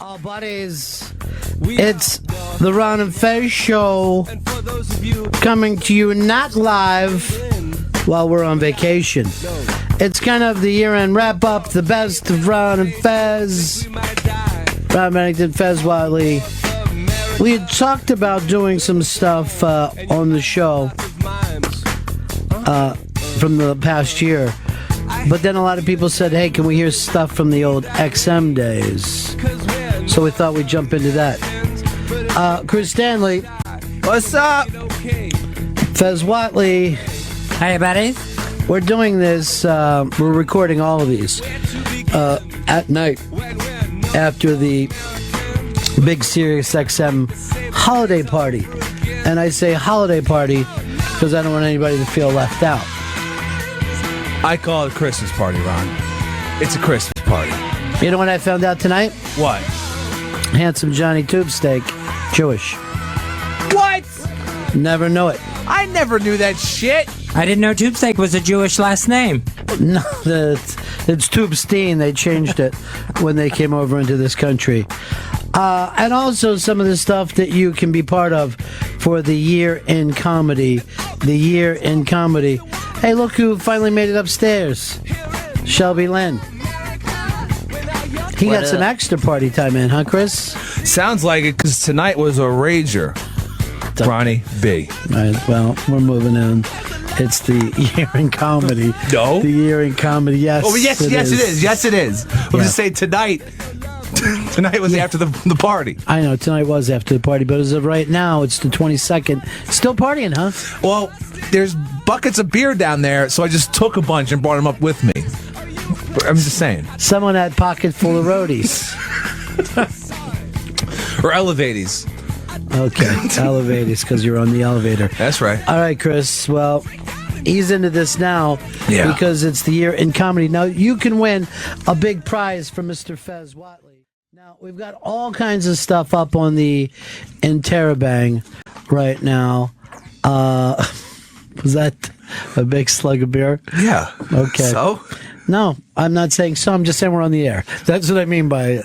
Oh, buddies, it's the Ron and Fez show coming to you not live while we're on vacation. It's kind of the year-end wrap-up, the best of Ron and Fez. Ron Bennington, Fez Watley. We had talked about doing some stuff on the show from the past year. But then a lot of people said, hey, can we hear stuff from the old XM days? So we thought we'd jump into that. Chris Stanley. What's up? Fez Watley. Hey, buddies. We're doing this, we're recording all of these at night after the big Sirius XM holiday party. And I say holiday party because I don't want anybody to feel left out. I call it a Christmas party, Ron. It's a Christmas party. You know what I found out tonight? What? Handsome Johnny Tube Steak, Jewish. What? Never know it. I never knew that shit. I didn't know Tube Steak was a Jewish last name. No, it's Tube Steen. They changed it when they came over into this country. And also some of the stuff that you can be part of for the year in comedy. The year in comedy. Hey, look who finally made it upstairs. Shelby Lynn. He got some extra party time in, huh, Chris? Sounds like it, because tonight was a rager. Ronnie B. All right, well, we're moving in. It's the year in comedy. No. The year in comedy, yes. Oh, yes, it is. Yes, it is. We'll just say tonight. Tonight was after the party. I know, tonight was after the party, but as of right now, it's the 22nd. Still partying, huh? Well, there's buckets of beer down there, so I just took a bunch and brought them up with me. I'm just saying. Someone had pocket full of roadies. Or elevaties. Okay, elevators, because you're on the elevator. That's right. All right, Chris. Well, ease into this now because it's the year in comedy. Now, you can win a big prize from Mr. Fez Watley. Now, we've got all kinds of stuff up on the Interrobang right now. Was that a big slug of beer? Yeah. Okay. So? No, I'm not saying so. I'm just saying we're on the air. That's what I mean by it.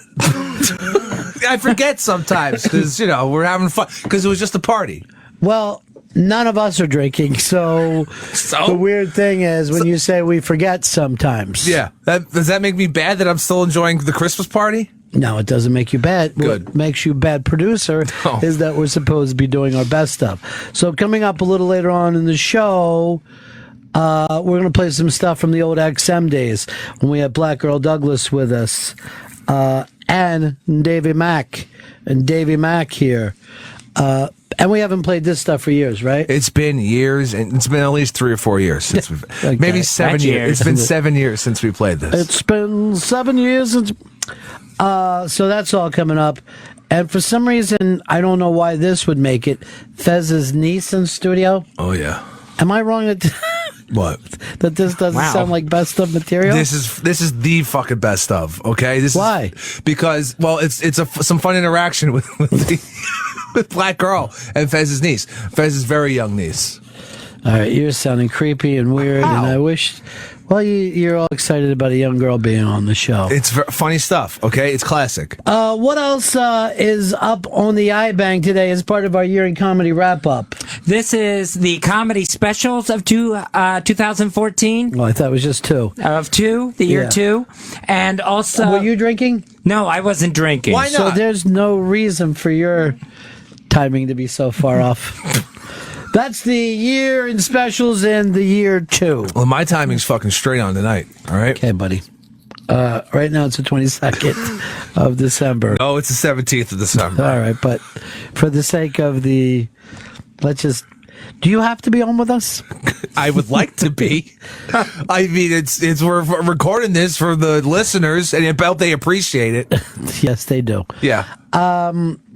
I forget sometimes because, we're having fun because it was just a party. Well, none of us are drinking, so the weird thing is when you say we forget sometimes. Yeah. Does that make me bad that I'm still enjoying the Christmas party? No, it doesn't make you bad. Good. What makes you bad producer is that we're supposed to be doing our best stuff. So coming up a little later on in the show, we're going to play some stuff from the old XM days when we had Black Girl Douglas with us. And Davey Mack. And Davey Mack here. And we haven't played this stuff for years, right? It's been years, and it's been at least 3 or 4 years since we've... Okay. Maybe 7 years. It's been 7 years since we played this. It's been 7 years since... so that's all coming up. And for some reason, I don't know why this would make it, Fez's niece in studio. Oh, yeah. Am I wrong that... What? That this doesn't sound like best of material? This is the fucking best of, okay? Why? Because, well, it's some fun interaction with Black Girl and Fez's niece. Fez's very young niece. All right, you're sounding creepy and weird, and I wish... Well, you're all excited about a young girl being on the show. It's funny stuff, okay? It's classic. What else is up on the iBank today as part of our year in comedy wrap-up? This is the comedy specials of 2014. Well, I thought it was just two. The year 2. And also... Were you drinking? No, I wasn't drinking. Why not? So there's no reason for your timing to be so far off. That's the year in specials and the year 2. Well, my timing's fucking straight on tonight, all right? Okay, buddy. Right now it's the 22nd of December. Oh, it's the 17th of December. All right, but for the sake of the... Do you have to be on with us? I would like to be. I mean, we're recording this for the listeners, and I bet they appreciate it. Yes, they do. Yeah.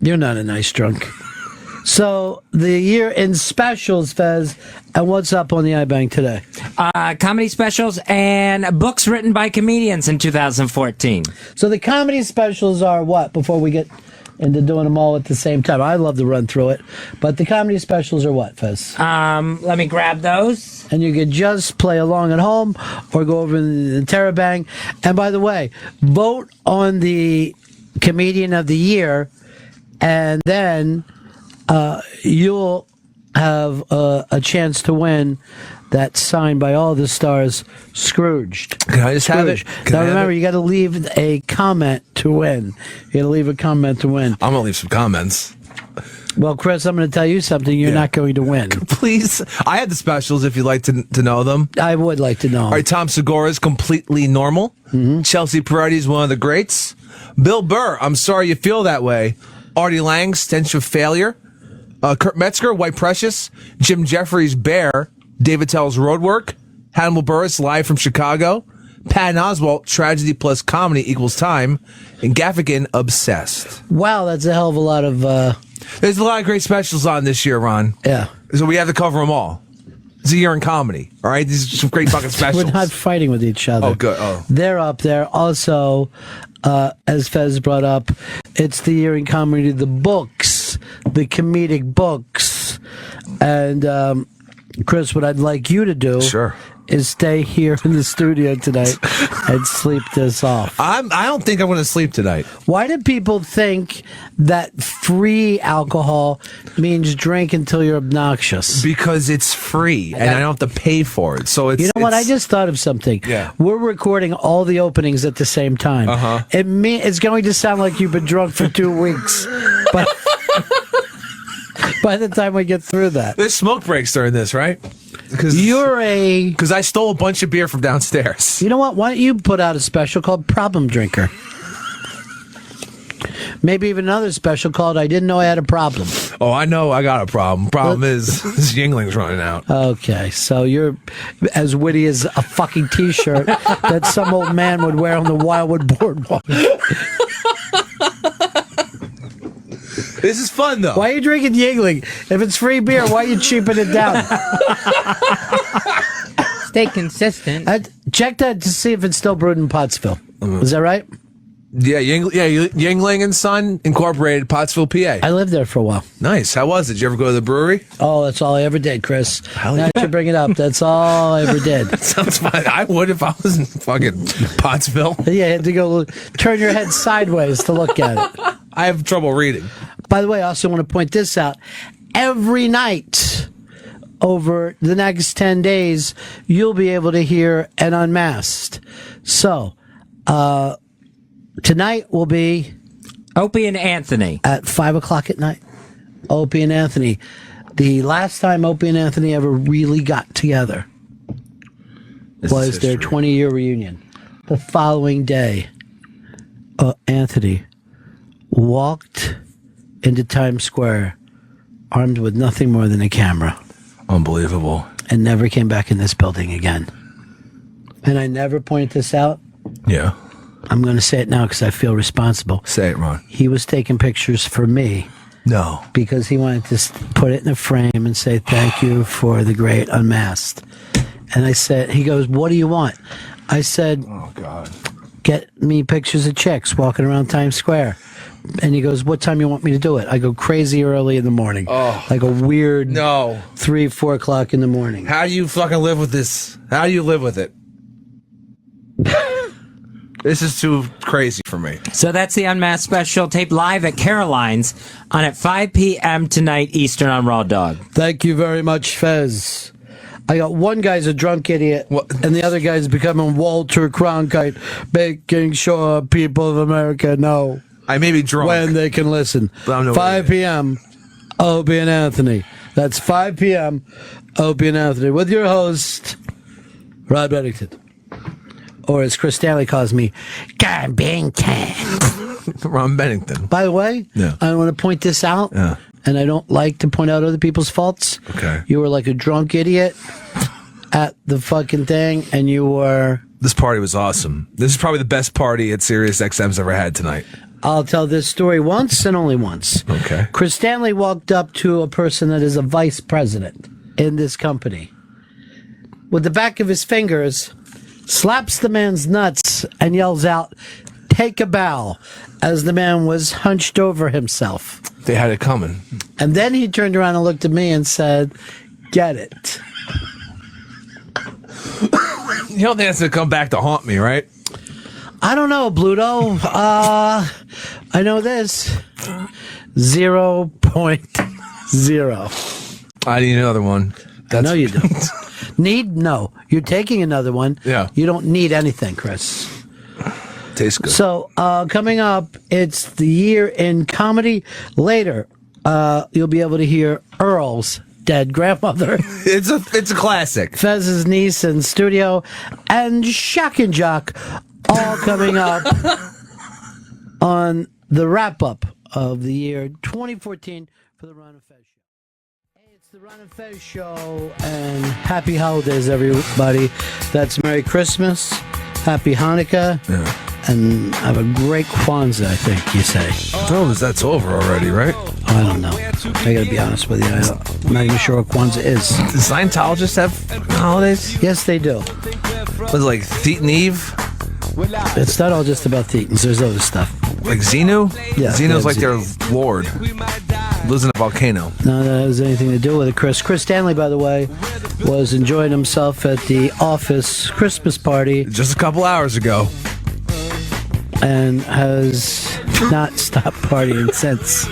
You're not a nice drunk. So, the year in specials, Fez, and what's up on the iBank today? Comedy specials and books written by comedians in 2014. So, the comedy specials are what, before we get into doing them all at the same time? I love to run through it, but the comedy specials are what, Fez? Let me grab those. And you could just play along at home or go over to the Interrobang. And by the way, vote on the Comedian of the Year, and then you'll have a chance to win that signed by all the stars, Scrooged. Can I just have it? Now remember, you got to leave a comment to win. You got to leave a comment to win. I'm going to leave some comments. Well, Chris, I'm going to tell you something. You're not going to win. Please. I have the specials if you'd like to know them. I would like to know. All right, Tom Segura's Completely Normal. Mm-hmm. Chelsea Peretti's one of the greats. Bill Burr, I'm Sorry You Feel That Way. Artie Lang's Stench of Failure. Kurt Metzger, White Precious. Jim Jeffries, Bear. David Tell's Roadwork. Hannibal Buress, Live from Chicago. Patton Oswalt, Tragedy Plus Comedy Equals Time. And Gaffigan, Obsessed. Wow, that's a hell of a lot of... There's a lot of great specials on this year, Ron. Yeah. So we have to cover them all. It's a year in comedy, all right? These are some great fucking specials. We're not fighting with each other. Oh, good. Oh. They're up there. Also, as Fez brought up, it's the year in comedy, the books, the comedic books. And, Chris, what I'd like you to do is stay here in the studio tonight and sleep this off. I don't think I'm going to sleep tonight. Why do people think that free alcohol means drink until you're obnoxious? Because it's free and I don't have to pay for it. So it's, you know what? I just thought of something. Yeah. We're recording all the openings at the same time. Uh-huh. It's going to sound like you've been drunk for 2 weeks, but by the time we get through that, there's smoke breaks during this, right? Because I stole a bunch of beer from downstairs. You know what? Why don't you put out a special called Problem Drinker? Maybe even another special called I Didn't Know I Had a Problem. Oh, I know I got a problem. Problem is this Yingling's running out. Okay, so you're as witty as a fucking T-shirt that some old man would wear on the Wildwood Boardwalk. This is fun, though. Why are you drinking Yingling? If it's free beer, why are you cheaping it down? Stay consistent. Check that to see if it's still brewed in Pottsville. Is that right? Yeah, Yingling and Son Incorporated, Pottsville, PA. I lived there for a while. Nice. How was it? Did you ever go to the brewery? Oh, that's all I ever did, Chris. Hell now yeah. that you bring it up, that's all I ever did. That sounds fun. I would if I was in fucking Pottsville. Yeah, you had to go turn your head sideways to look at it. I have trouble reading. By the way, I also want to point this out. Every night over the next 10 days, you'll be able to hear an Unmasked. So, tonight will be Opie and Anthony at 5 o'clock at night. Opie and Anthony. The last time Opie and Anthony ever really got together was their 20-year reunion. The following day, Anthony walked into Times Square armed with nothing more than a camera. Unbelievable. And never came back in this building again. And I never pointed this out. Yeah. I'm going to say it now because I feel responsible. Say it, Ron. He was taking pictures for me. No. Because he wanted to put it in a frame and say, thank you for the great Unmasked. And I said, he goes, what do you want? I said, oh, God. Get me pictures of chicks walking around Times Square. And he goes, what time you want me to do it? I go, crazy early in the morning. Oh. Like a weird 3, 4 o'clock in the morning. How do you fucking live with this? How do you live with it? This is too crazy for me. So that's the Unmasked special, taped live at Caroline's on at 5 p.m. tonight Eastern on Raw Dog. Thank you very much, Fez. I got one guy's a drunk idiot, and the other guy's becoming Walter Cronkite, making sure people of America know I may be drunk when they can listen. 5 p.m. Opie and Anthony. That's 5 p.m. Opie and Anthony with your host, Rod Bennington. Or as Chris Stanley calls me, Ron Bennington. Ron Bennington. By the way, I want to point this out, and I don't like to point out other people's faults. Okay. You were like a drunk idiot at the fucking thing, and you were... This party was awesome. This is probably the best party at Sirius XM's ever had tonight. I'll tell this story once and only once. Okay. Chris Stanley walked up to a person that is a vice president in this company. With the back of his fingers, slaps the man's nuts and yells out, "Take a bow," as the man was hunched over himself. They had it coming. And then he turned around and looked at me and said, "Get it." You don't think that's going to come back to haunt me, right? I don't know, Bluto. I know this. 0.0. I need another one. I know you do. Need? No. You're taking another one. Yeah. You don't need anything, Chris. Tastes good. So, coming up, it's the year in comedy. Later, you'll be able to hear Earl's dead grandmother. It's a classic. Fez's niece in studio, and Shock and Jock, all coming up on the wrap-up of the year 2014 for the Ron and Fez Show. Hey, it's the Ron and Fez Show, and happy holidays, everybody. That's Merry Christmas, Happy Hanukkah, and have a great Kwanzaa, I think you say. Oh, that's over already, right? I don't know. I gotta be honest with you. I'm not even sure what Kwanzaa is. Do Scientologists have holidays? Yes, they do. Was it like Thetan Eve? It's not all just about thetans. There's other stuff. Like Xenu? Yeah, Xenu's like Xenu. their lord. Lives in a volcano. No, that has anything to do with it, Chris. Chris Stanley, by the way, was enjoying himself at the office Christmas party Just a couple hours ago. and has not stopped partying since.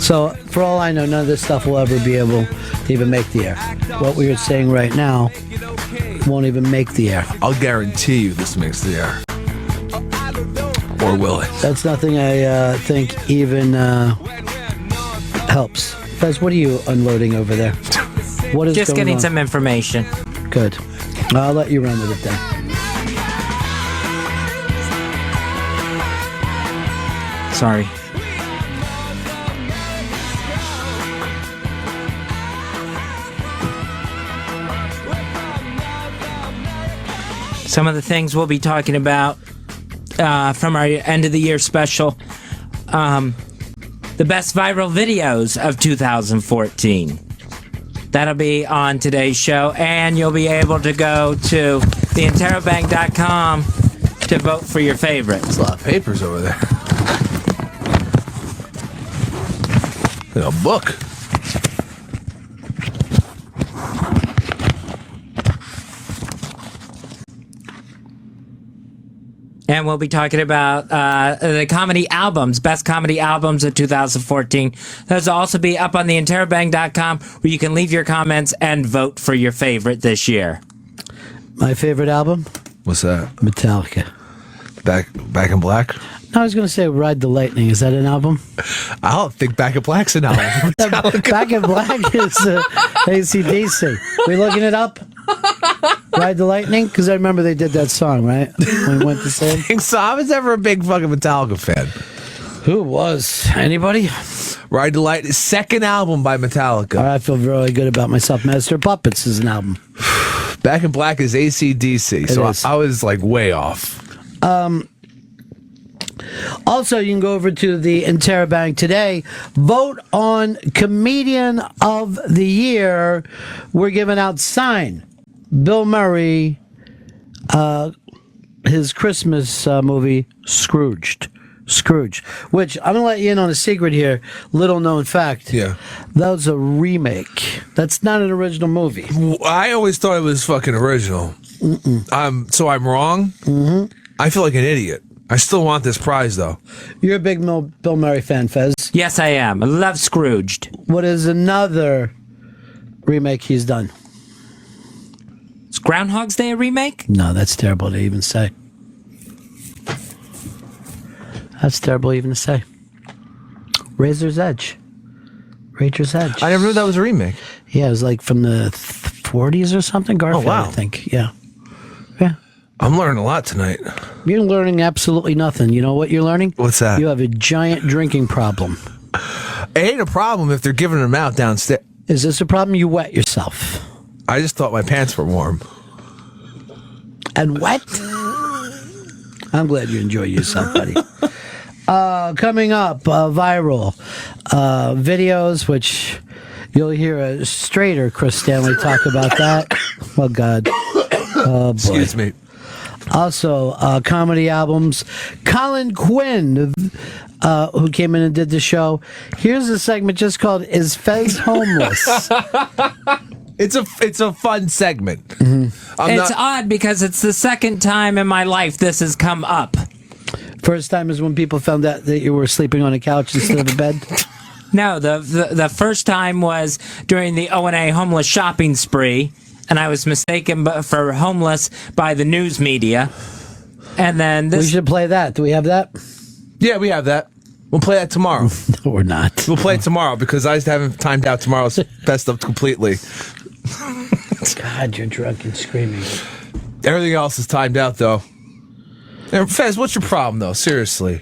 So, for all I know, none of this stuff will ever be able to even make the air. What we are saying right now won't even make the air. I'll guarantee you this makes the air. Or will it? That's nothing I think even helps. Fez, what are you unloading over there? What is Just going getting on? some information. Good. I'll let you run with it then. Sorry. Some of the things we'll be talking about from our end of the year special. The best viral videos of 2014. That'll be on today's show, and you'll be able to go to theinterrobang.com to vote for your favorites. There's a lot of papers over there. Like a book. And we'll be talking about the comedy albums, best comedy albums of 2014. Those will also be up on theinterrobang.com, where you can leave your comments and vote for your favorite this year. My favorite album? What's that? Metallica. Back in Black? No, I was going to say Ride the Lightning. Is that an album? I don't think Back in Black's an album. Back in Black is AC/DC. We looking it up? Ride the Lightning? Because I remember they did that song, right? When we went to see it. So I was never a big fucking Metallica fan. Who was? Anybody? Ride the Light, second album by Metallica. I feel really good about myself. Master of Puppets is an album. Back in Black is AC/DC, so is. I was like way off. Also, you can go over to the Interrobang today. Vote on Comedian of the Year. We're giving out Sign. Bill Murray, his Christmas movie, Scrooge, which I'm going to let you in on a secret here. Little known fact. Yeah. That was a remake. That's not an original movie. I always thought it was fucking original. So I'm wrong? Mm-hmm. I feel like an idiot. I still want this prize, though. You're a big Bill Murray fan, Fez. Yes, I am. I love Scrooged. What is another remake he's done? Is Groundhog's Day a remake? No, that's terrible to even say. That's terrible even to say. Razor's Edge. I never knew that was a remake. Yeah, it was like from the 40s or something. Garfield, wow. I think. Yeah. Yeah. I'm learning a lot tonight. You're learning absolutely nothing. You know what you're learning? What's that? You have a giant drinking problem. It ain't a problem if they're giving them out downstairs. Is this a problem? You wet yourself. I just thought my pants were warm. And wet? I'm glad you enjoy yourself, buddy. Coming up, viral videos, which you'll hear a straighter Chris Stanley talk about that. Oh, God. Oh, boy. Excuse me. Also, comedy albums. Colin Quinn, who came in and did the show. Here's a segment just called "Is Fez Homeless?" It's a fun segment. Mm-hmm. It's odd because it's the second time in my life this has come up. First time is when people found out that you were sleeping on a couch instead of a bed? No, the first time was during the O&A homeless shopping spree, and I was mistaken for homeless by the news media. And then We should play that. Do we have that? Yeah, we have that. We'll play that tomorrow. No, we're not. We'll play it tomorrow because I haven't timed out tomorrow's best of completely. God, you're drunk and screaming. Everything else is timed out, though. And Fez, what's your problem, though? Seriously.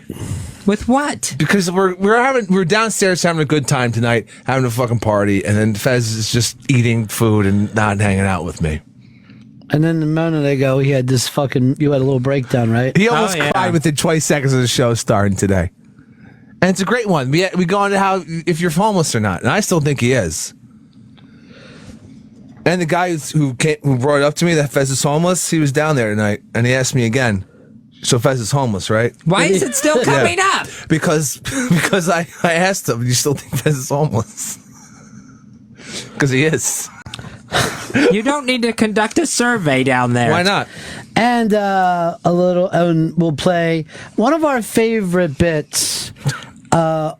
With what? Because we're downstairs having a good time tonight, having a fucking party, and then Fez is just eating food and not hanging out with me. And then a minute ago, you had a little breakdown, right? He almost cried within 20 seconds of the show starting today. And it's a great one. We go into how if you're homeless or not, and I still think he is. And the guy who brought it up to me that Fez is homeless, he was down there tonight, and he asked me again. So Fez is homeless, right? Why is it still coming up? Because I asked him, "Do you still think Fez is homeless?" Because he is. You don't need to conduct a survey down there. Why not? And and we'll play one of our favorite bits,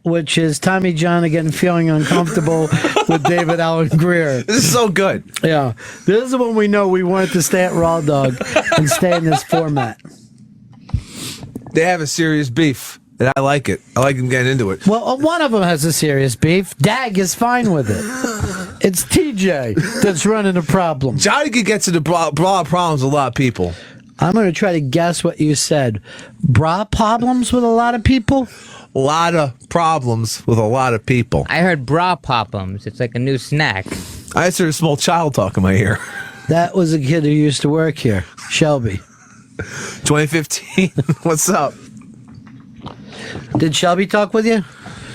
which is Tommy John again feeling uncomfortable with David Allen Greer. This is so good. Yeah, this is when we know we wanted to stay at Raw Dog and stay in this format. They have a serious beef, and I like it. I like them getting into it. Well, one of them has a serious beef. Dag is fine with it. It's TJ that's running a problem. Johnny could get to the bra problems with a lot of people. I'm going to try to guess what you said. Bra problems with a lot of people? A lot of problems with a lot of people. I heard bra popums. It's like a new snack. I just heard a small child talk in my ear. That was a kid who used to work here, Shelby. 2015. What's up? Did Shelby talk with you?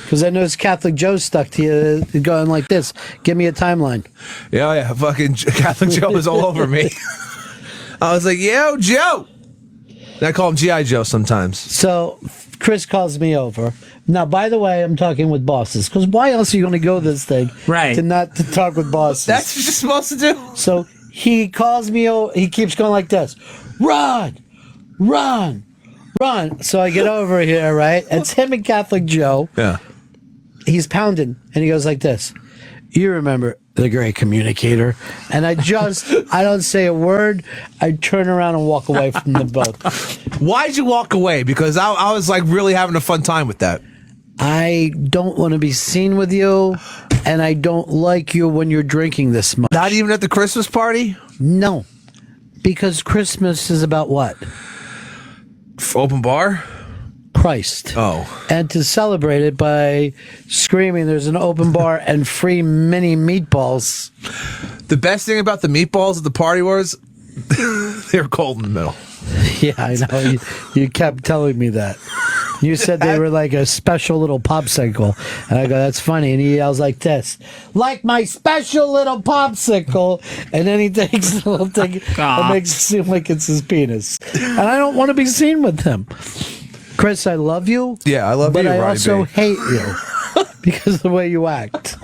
Because I noticed Catholic Joe stuck to you going like this. Give me a timeline. Yeah. Fucking Catholic Joe was all over me. I was like, yo, Joe. And I call him G.I. Joe sometimes. So Chris calls me over. Now, by the way, I'm talking with bosses. Because why else are you going to go this thing? Right. To talk with bosses. That's what you're supposed to do. So he calls me over. He keeps going like this. Run! Run! Run! So I get over here, right? It's him and Catholic Joe. Yeah. He's pounding, and he goes like this. You remember the great communicator? And I don't say a word. I turn around and walk away from the boat. Why'd you walk away? Because I was like really having a fun time with that. I don't want to be seen with you, and I don't like you when you're drinking this much. Not even at the Christmas party? No. Because Christmas is about what? Open bar? Christ. Oh. And to celebrate it by screaming there's an open bar and free mini meatballs. The best thing about the meatballs at the party was they were cold in the middle. Yeah, I know. You kept telling me that. You said they were like a special little popsicle. And I go, that's funny. And he yells like this, like my special little popsicle. And then he takes the little thing and makes it seem like it's his penis. And I don't want to be seen with him. Chris, I love you. Yeah, I love but you, I Ronnie also B. hate you because of the way you act.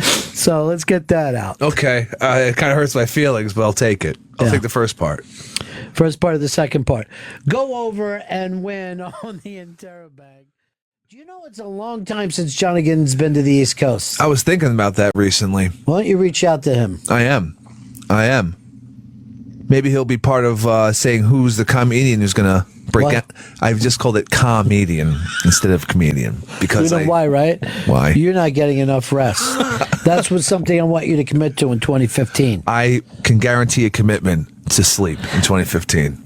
So let's get that out. Okay. It kind of hurts my feelings, but I'll take it. I'll take the first part. First part of the second part. Go over and win on the Interrobang. Do you know it's a long time since Jonathan's been to the East Coast? I was thinking about that recently. Why don't you reach out to him? I am. Maybe he'll be part of saying who's the comedian who's going to break out. I've just called it comedian instead of comedian. Because you know why, right? Why? You're not getting enough rest. That's what something I want you to commit to in 2015. I can guarantee a commitment to sleep in 2015.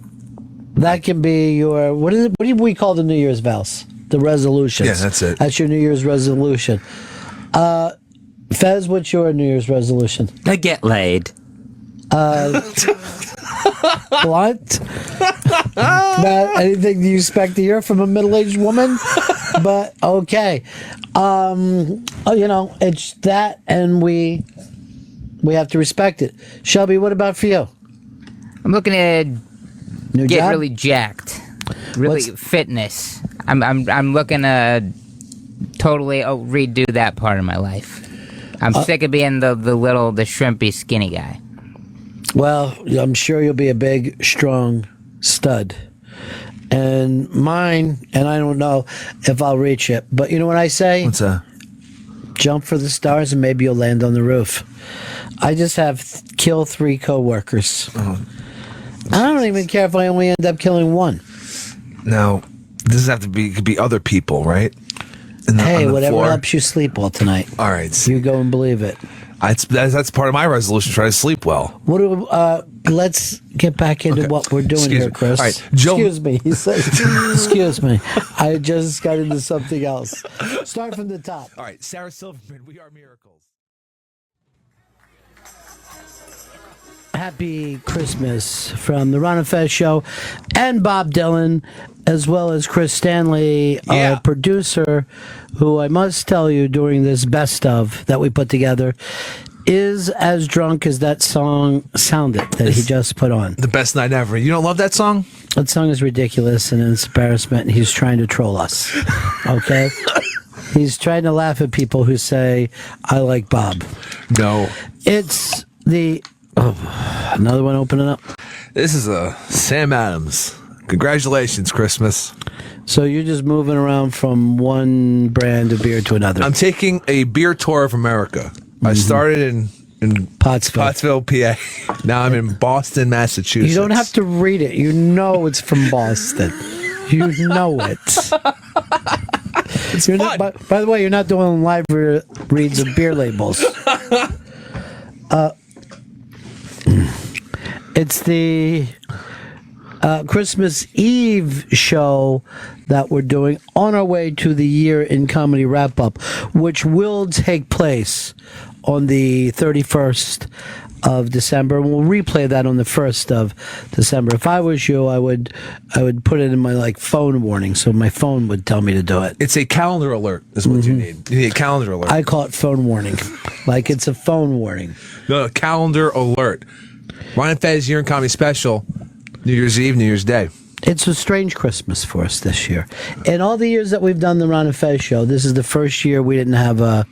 That can be your, what do we call the New Year's vows? The resolutions. Yeah, that's it. That's your New Year's resolution. Fez, what's your New Year's resolution? I get laid. What? Not anything you expect to hear from a middle-aged woman, but okay. It's that, and we have to respect it. Shelby, what about for you? I'm looking to New get job? really jacked. Really fitness. I'm looking to totally redo that part of my life. I'm sick of being the shrimpy skinny guy. Well, I'm sure you'll be a big, strong stud. And mine, and I don't know if I'll reach it, but you know what I say? What's that? Jump for the stars and maybe you'll land on the roof. I just have kill 3 coworkers. I don't even care if I only end up killing 1. Now, this doesn't have to be, it could be other people, right? Hey, on the whatever floor. helps you sleep well tonight. All right. You go and believe it. That's part of my resolution, try to sleep well. What do, let's get back into what we're doing Excuse here, me. Chris. All right, Joe- Excuse me. He says, excuse me. I just got into something else. Start from the top. All right, Sarah Silverman, We Are Miracles. Happy Christmas from the Ron and Fez Show and Bob Dylan, as well as Chris Stanley, Yeah. our producer, who I must tell you during this best of that we put together is as drunk as that song sounded that he just put on. The best night ever. You don't love that song? That song is ridiculous and it's embarrassment, and he's trying to troll us. Okay? He's trying to laugh at people who say, I like Bob. No. It's the... Oh, another one opening up. This is Sam Adams. Congratulations, Christmas. So you're just moving around from one brand of beer to another. I'm taking a beer tour of America. I started in Pottsville. PA. Now I'm in Boston, Massachusetts. You don't have to read it. You know it's from Boston. You know it. It's You're fun. not, by the way, you're not doing live reads of beer labels. It's the Christmas Eve show that we're doing on our way to the Year in Comedy Wrap-Up, which will take place on the 31st of December. We'll replay that on the 1st of December. If I was you, I would put it in my phone warning, so my phone would tell me to do it. It's a calendar alert is what you need. You need a calendar alert. I call it phone warning. Like it's a phone warning. No, calendar alert. Ron and Fez Year in Comedy Special, New Year's Eve, New Year's Day. It's a strange Christmas for us this year. In all the years that we've done the Ron and Fez show, this is the first year we didn't have a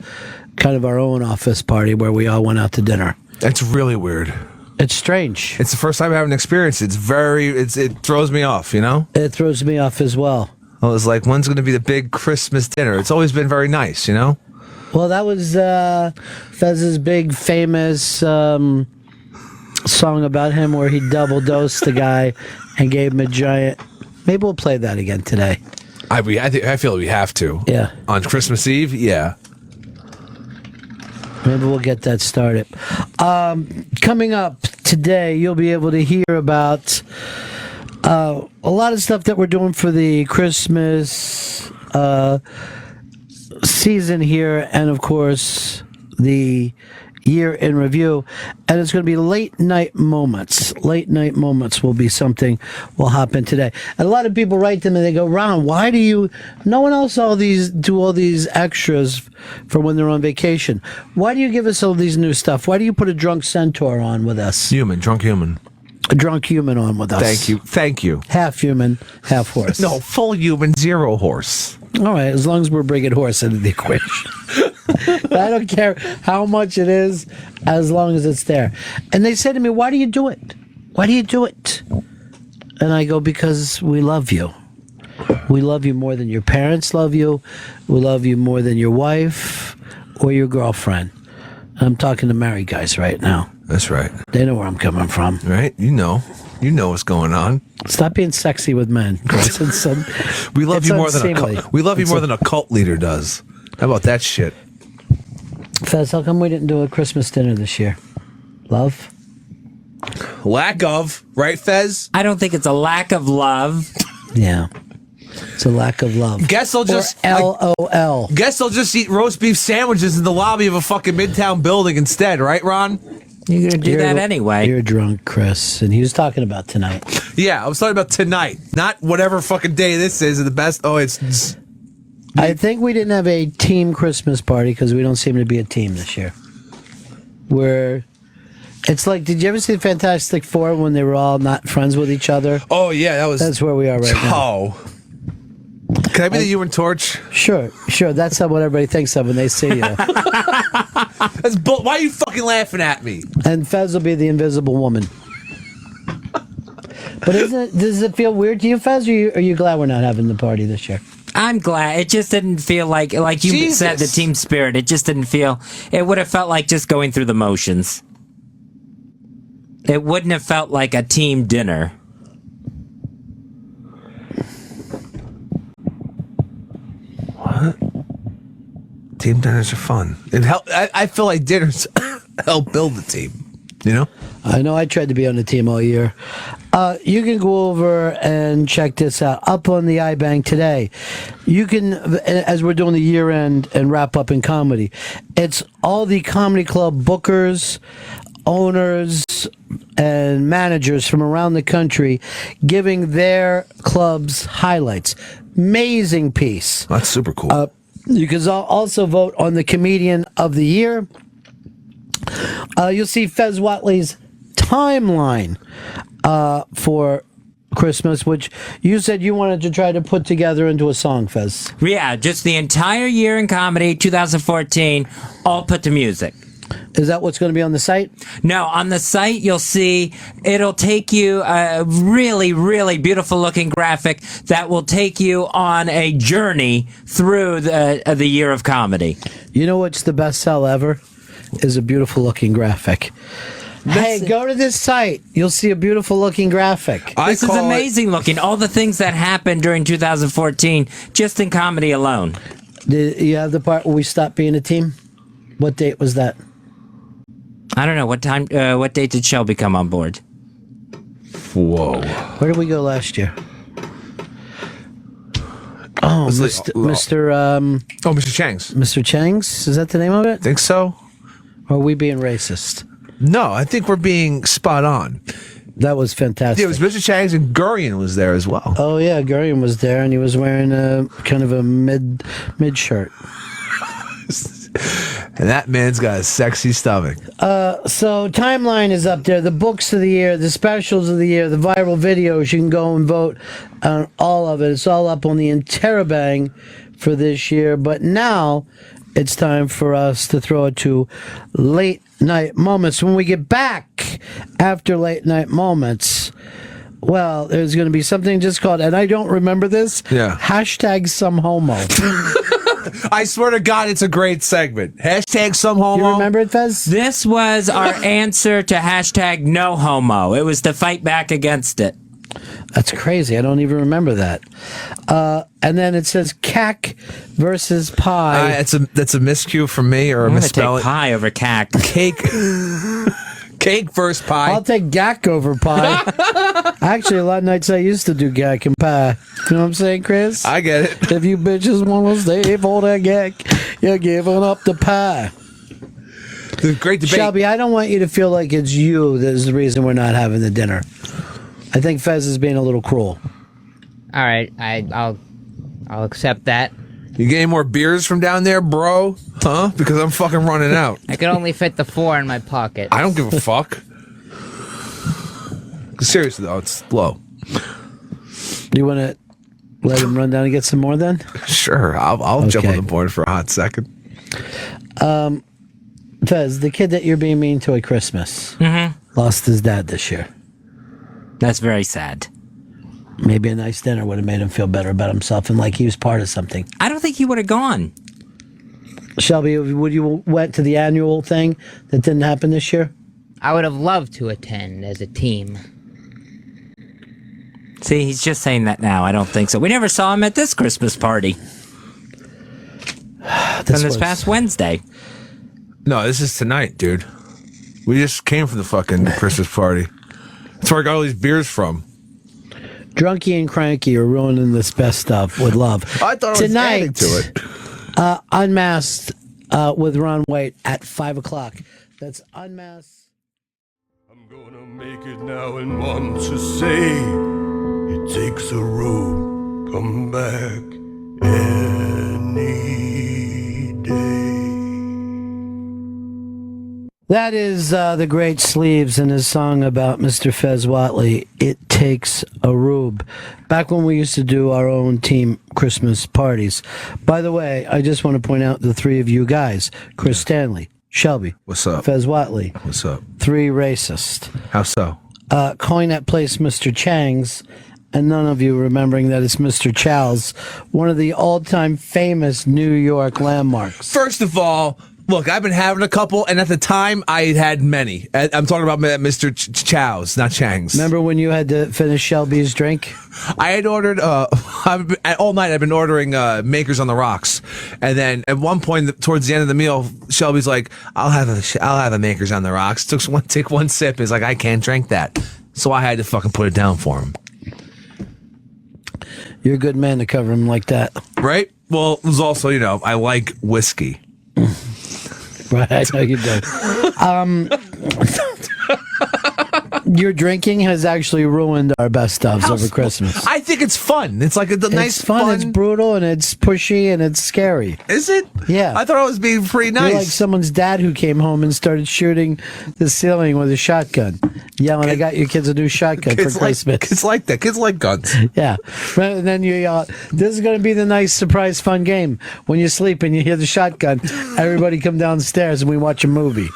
kind of our own office party where we all went out to dinner. That's really weird. It's strange. It's the first time I have an experience. It throws me off, you know? It throws me off as well. I was like, when's going to be the big Christmas dinner? It's always been very nice, you know? Well, that was Fez's big famous song about him where he double dosed the guy and gave him a giant... Maybe we'll play that again today. I feel we have to. Yeah. On Christmas Eve, yeah. Maybe we'll get that started. Coming up today, you'll be able to hear about a lot of stuff that we're doing for the Christmas season here, and of course, the year in review. And it's going to be late night moments. Late night moments will be something we'll hop in today. And a lot of people write to me, they go, Ron, why do you, no one else do all these extras for when they're on vacation? Why do you give us all these new stuff? Why do you put a drunk centaur on with us? Drunk human. A drunk human on with us. Thank you. Half human, half horse. No, full human, zero horse. All right, as long as we're bringing horse into the equation. I don't care how much it is, as long as it's there. And they say to me, why do you do it? Why do you do it? And I go, because we love you. We love you more than your parents love you. We love you more than your wife or your girlfriend. I'm talking to married guys right now. That's right. They know where I'm coming from. Right? You know what's going on. Stop being sexy with men. We love you more unseemly. than a cult leader does. How about that shit? Fez, how come we didn't do a Christmas dinner this year? Love? Lack of, right, Fez? I don't think it's a lack of love. Yeah. It's a lack of love. Guess they'll just LOL. Guess they'll just eat roast beef sandwiches in the lobby of a fucking Midtown building instead, right, Ron? You're going to do that anyway. You're drunk, Chris. And he was talking about tonight. Yeah, I was talking about tonight, not whatever fucking day this is. The best. Oh, it's. I think we didn't have a team Christmas party because we don't seem to be a team this year. It's like, did you ever see the Fantastic Four when they were all not friends with each other? Oh yeah, That's where we are right now. Oh. Can I be the Human Torch? Sure. That's what everybody thinks of when they see you. Why are you fucking laughing at me? And Fez will be the Invisible Woman. But does it feel weird to you, Fez, or are you glad we're not having the party this year? I'm glad. It just didn't feel like you said, the team spirit. It just didn't feel. It would have felt like just going through the motions. It wouldn't have felt like a team dinner. What? Team dinners are fun. I feel like dinners help build the team. You know? I know I tried to be on the team all year. You can go over and check this out. Up on the iBank today, you can, as we're doing the year end and wrap up in comedy, it's all the comedy club bookers, owners, and managers from around the country giving their club's highlights. Amazing piece. That's super cool. You can also vote on the comedian of the year. You'll see Fez Whatley's timeline for Christmas, which you said you wanted to try to put together into a song, Fez. Yeah, just the entire year in comedy, 2014, all put to music. Is that what's going to be on the site? No, on the site you'll see it'll take you a really, really beautiful looking graphic that will take you on a journey through the year of comedy. You know what's the best sell ever? Is a beautiful looking graphic. Hey, go to this site. You'll see a beautiful looking graphic. This is amazing looking. All the things that happened during 2014, just in comedy alone. Did you have the part where we stopped being a team? What date was that? I don't know. What time? What date did Shelby come on board? Whoa. Where did we go last year? Oh, Mr. Mr. Chang's. Mr. Chang's? Is that the name of it? Think so? Or are we being racist? No, I think we're being spot on. That was fantastic. Yeah, it was Mr. Chang's, and Gurion was there as well. Oh yeah, Gurion was there, and he was wearing a kind of a mid shirt. And that man's got a sexy stomach. So timeline is up there. The books of the year, the specials of the year, the viral videos. You can go and vote on all of it. It's all up on the Interrobang for this year. But now it's time for us to throw it to late night moments. When we get back after late night moments, well, there's going to be something just called, and I don't remember this. Yeah. Hashtag some homo. I swear to God, it's a great segment. Hashtag some homo. You remember it, Fez? This was our answer to hashtag no homo. It was to fight back against it. That's crazy. I don't even remember that. And then it says cack versus pie. That's a miscue from me, or a I'm going to misspelling. take pie over cack. Cake versus pie. I'll take gack over pie. Actually, a lot of nights I used to do gack and pie. You know what I'm saying, Chris? I get it. If you bitches want to stay for that gack, you're giving up the pie. The great debate. Shelby, I don't want you to feel like it's you that is the reason we're not having the dinner. I think Fez is being a little cruel. All right, I'll accept that. You get any more beers from down there, bro? Huh? Because I'm fucking running out. I can only fit the 4 in my pocket. I don't give a fuck. Seriously, though, it's low. Do you want to let him run down and get some more then? Sure, I'll jump on the board for a hot second. Fez, the kid that you're being mean to at Christmas lost his dad this year. That's very sad. Maybe a nice dinner would have made him feel better about himself and like he was part of something. I don't think he would have gone. Shelby, would you went to the annual thing that didn't happen this year? I would have loved to attend as a team. See, he's just saying that now. I don't think so. We never saw him at this Christmas party. This past Wednesday. No, this is tonight, dude. We just came from the fucking Christmas party. That's where I got all these beers from. Drunky and Cranky are ruining this best stuff with love. I thought I was adding to it. Unmasked with Ron White at 5 o'clock. That's Unmasked. I'm gonna make it now and want to say it takes a road, come back any day. That is the Great Sleeves and his song about Mr. Fez Whatley, It Takes a Rube. Back when we used to do our own team Christmas parties. By the way, I just want to point out the three of you guys, Chris Stanley, Shelby. What's up? Fez Whatley. What's up? 3 racist. How so? calling that place Mr. Chang's, and none of you remembering that it's Mr. Chow's, one of the all-time famous New York landmarks. First of all, look, I've been having a couple, and at the time, I had many. I'm talking about Mr. Chow's, not Chang's. Remember when you had to finish Shelby's drink? I had ordered, all night I've been ordering Makers on the Rocks. And then at one point, towards the end of the meal, Shelby's like, I'll have a Makers on the Rocks. Take one sip. He's like, I can't drink that. So I had to fucking put it down for him. You're a good man to cover him like that. Right? Well, it was also, I like whiskey. Right, I know you do. Your drinking has actually ruined our best ofs over Christmas. I think it's fun. It's like nice fun. It's brutal and it's pushy and it's scary. Is it? Yeah. I thought it was being pretty nice. You're like someone's dad who came home and started shooting the ceiling with a shotgun, yelling, "I got your kids a new shotgun for Christmas." Kids like that. Kids like guns. Yeah. And then you yell, "This is going to be the nice surprise fun game." When you sleep and you hear the shotgun, everybody come downstairs and we watch a movie.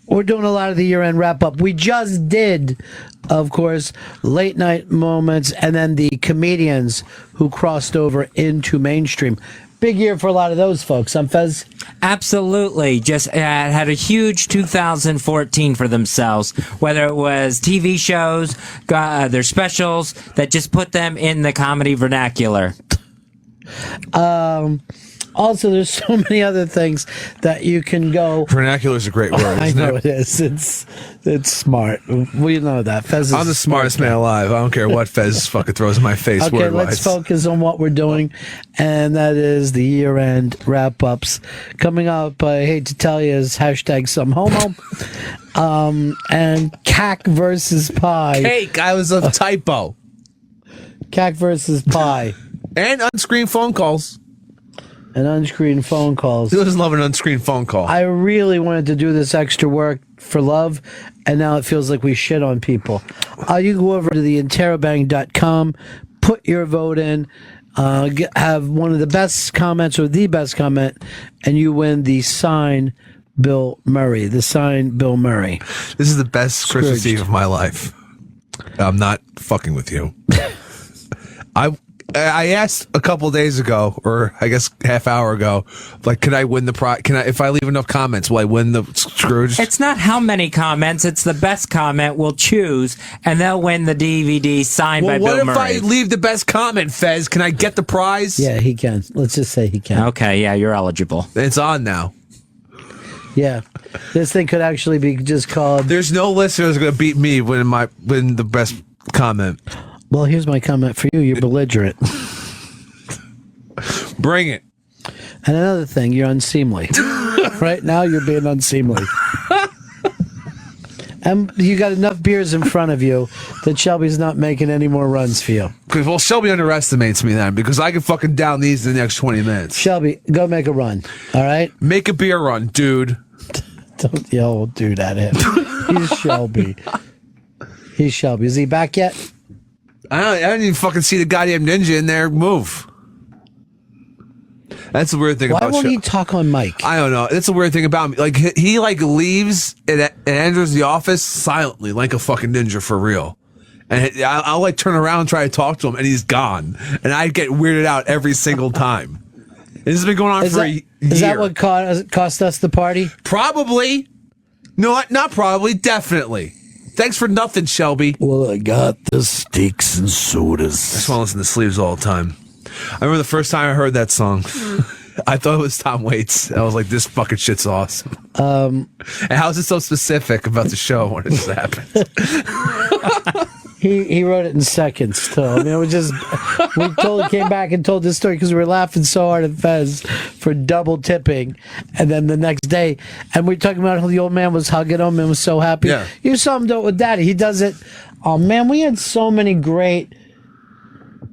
We're doing a lot of the year-end wrap-up. We just did, of course, late night moments and then the comedians who crossed over into mainstream. Big year for a lot of those folks, huh, Fez? Absolutely. Just had a huge 2014 for themselves, whether it was TV shows, their specials, that just put them in the comedy vernacular. Also, there's so many other things that you can go. Vernacular is a great word. I know it is. It's smart. We know that. Fez is I'm the smartest man alive. I don't care what Fez fucking throws in my face. Okay, word-wise. let's focus on what we're doing, and that is the year-end wrap-ups. Coming up, I hate to tell you, is hashtag some homo, and CAC versus pie. Cake. I was a typo. CAC versus pie. And unscreened phone calls. And unscreened phone calls. Who doesn't love an unscreened phone call? I really wanted to do this extra work for love, and now it feels like we shit on people. You go over to the interrobang.com, put your vote in, have one of the best comments or the best comment, and you win the sign Bill Murray. The sign Bill Murray. This is the best Christmas Eve of my life. I'm not fucking with you. I asked a couple days ago, or I guess half hour ago, like, can I win the prize? If I leave enough comments, will I win the Scrooge? It's not how many comments, it's the best comment we'll choose, and they'll win the DVD signed by Bill Murray. What if I leave the best comment, Fez? Can I get the prize? Yeah, he can. Let's just say he can. Okay, yeah, you're eligible. It's on now. Yeah. This thing could actually be just called... There's no listener who's going to beat me when the best comment. Well, here's my comment for you. You're belligerent. Bring it. And another thing, you're unseemly. Right now, you're being unseemly. And you got enough beers in front of you that Shelby's not making any more runs for you. Well, Shelby underestimates me then, because I can fucking down these in the next 20 minutes. Shelby, go make a run. All right? Make a beer run, dude. Don't yell dude at him. He's Shelby. He's Shelby. Is he back yet? I didn't even fucking see the goddamn ninja in there move. That's the weird thing about Why won't he talk on mic? I don't know. That's the weird thing about me. Like, he like leaves and enters the office silently, like a fucking ninja for real. And I'll like turn around and try to talk to him, and he's gone. And I get weirded out every single time. And this has been going on for a year. Is that what cost us the party? Probably. No, not probably. Definitely. Thanks for nothing, Shelby. Well, I got the steaks and sodas. I just want to listen to Sleeves all the time. I remember the first time I heard that song. I thought it was Tom Waits. I was like, this fucking shit's awesome. And how is it so specific about the show when it just happened? He wrote it in seconds, too. I mean, it was just... We came back and told this story because we were laughing so hard at Fez for double tipping. And then the next day... And we were talking about how the old man was hugging him and was so happy. Yeah. You saw him do it with Daddy. He does it... Oh, man, we had so many great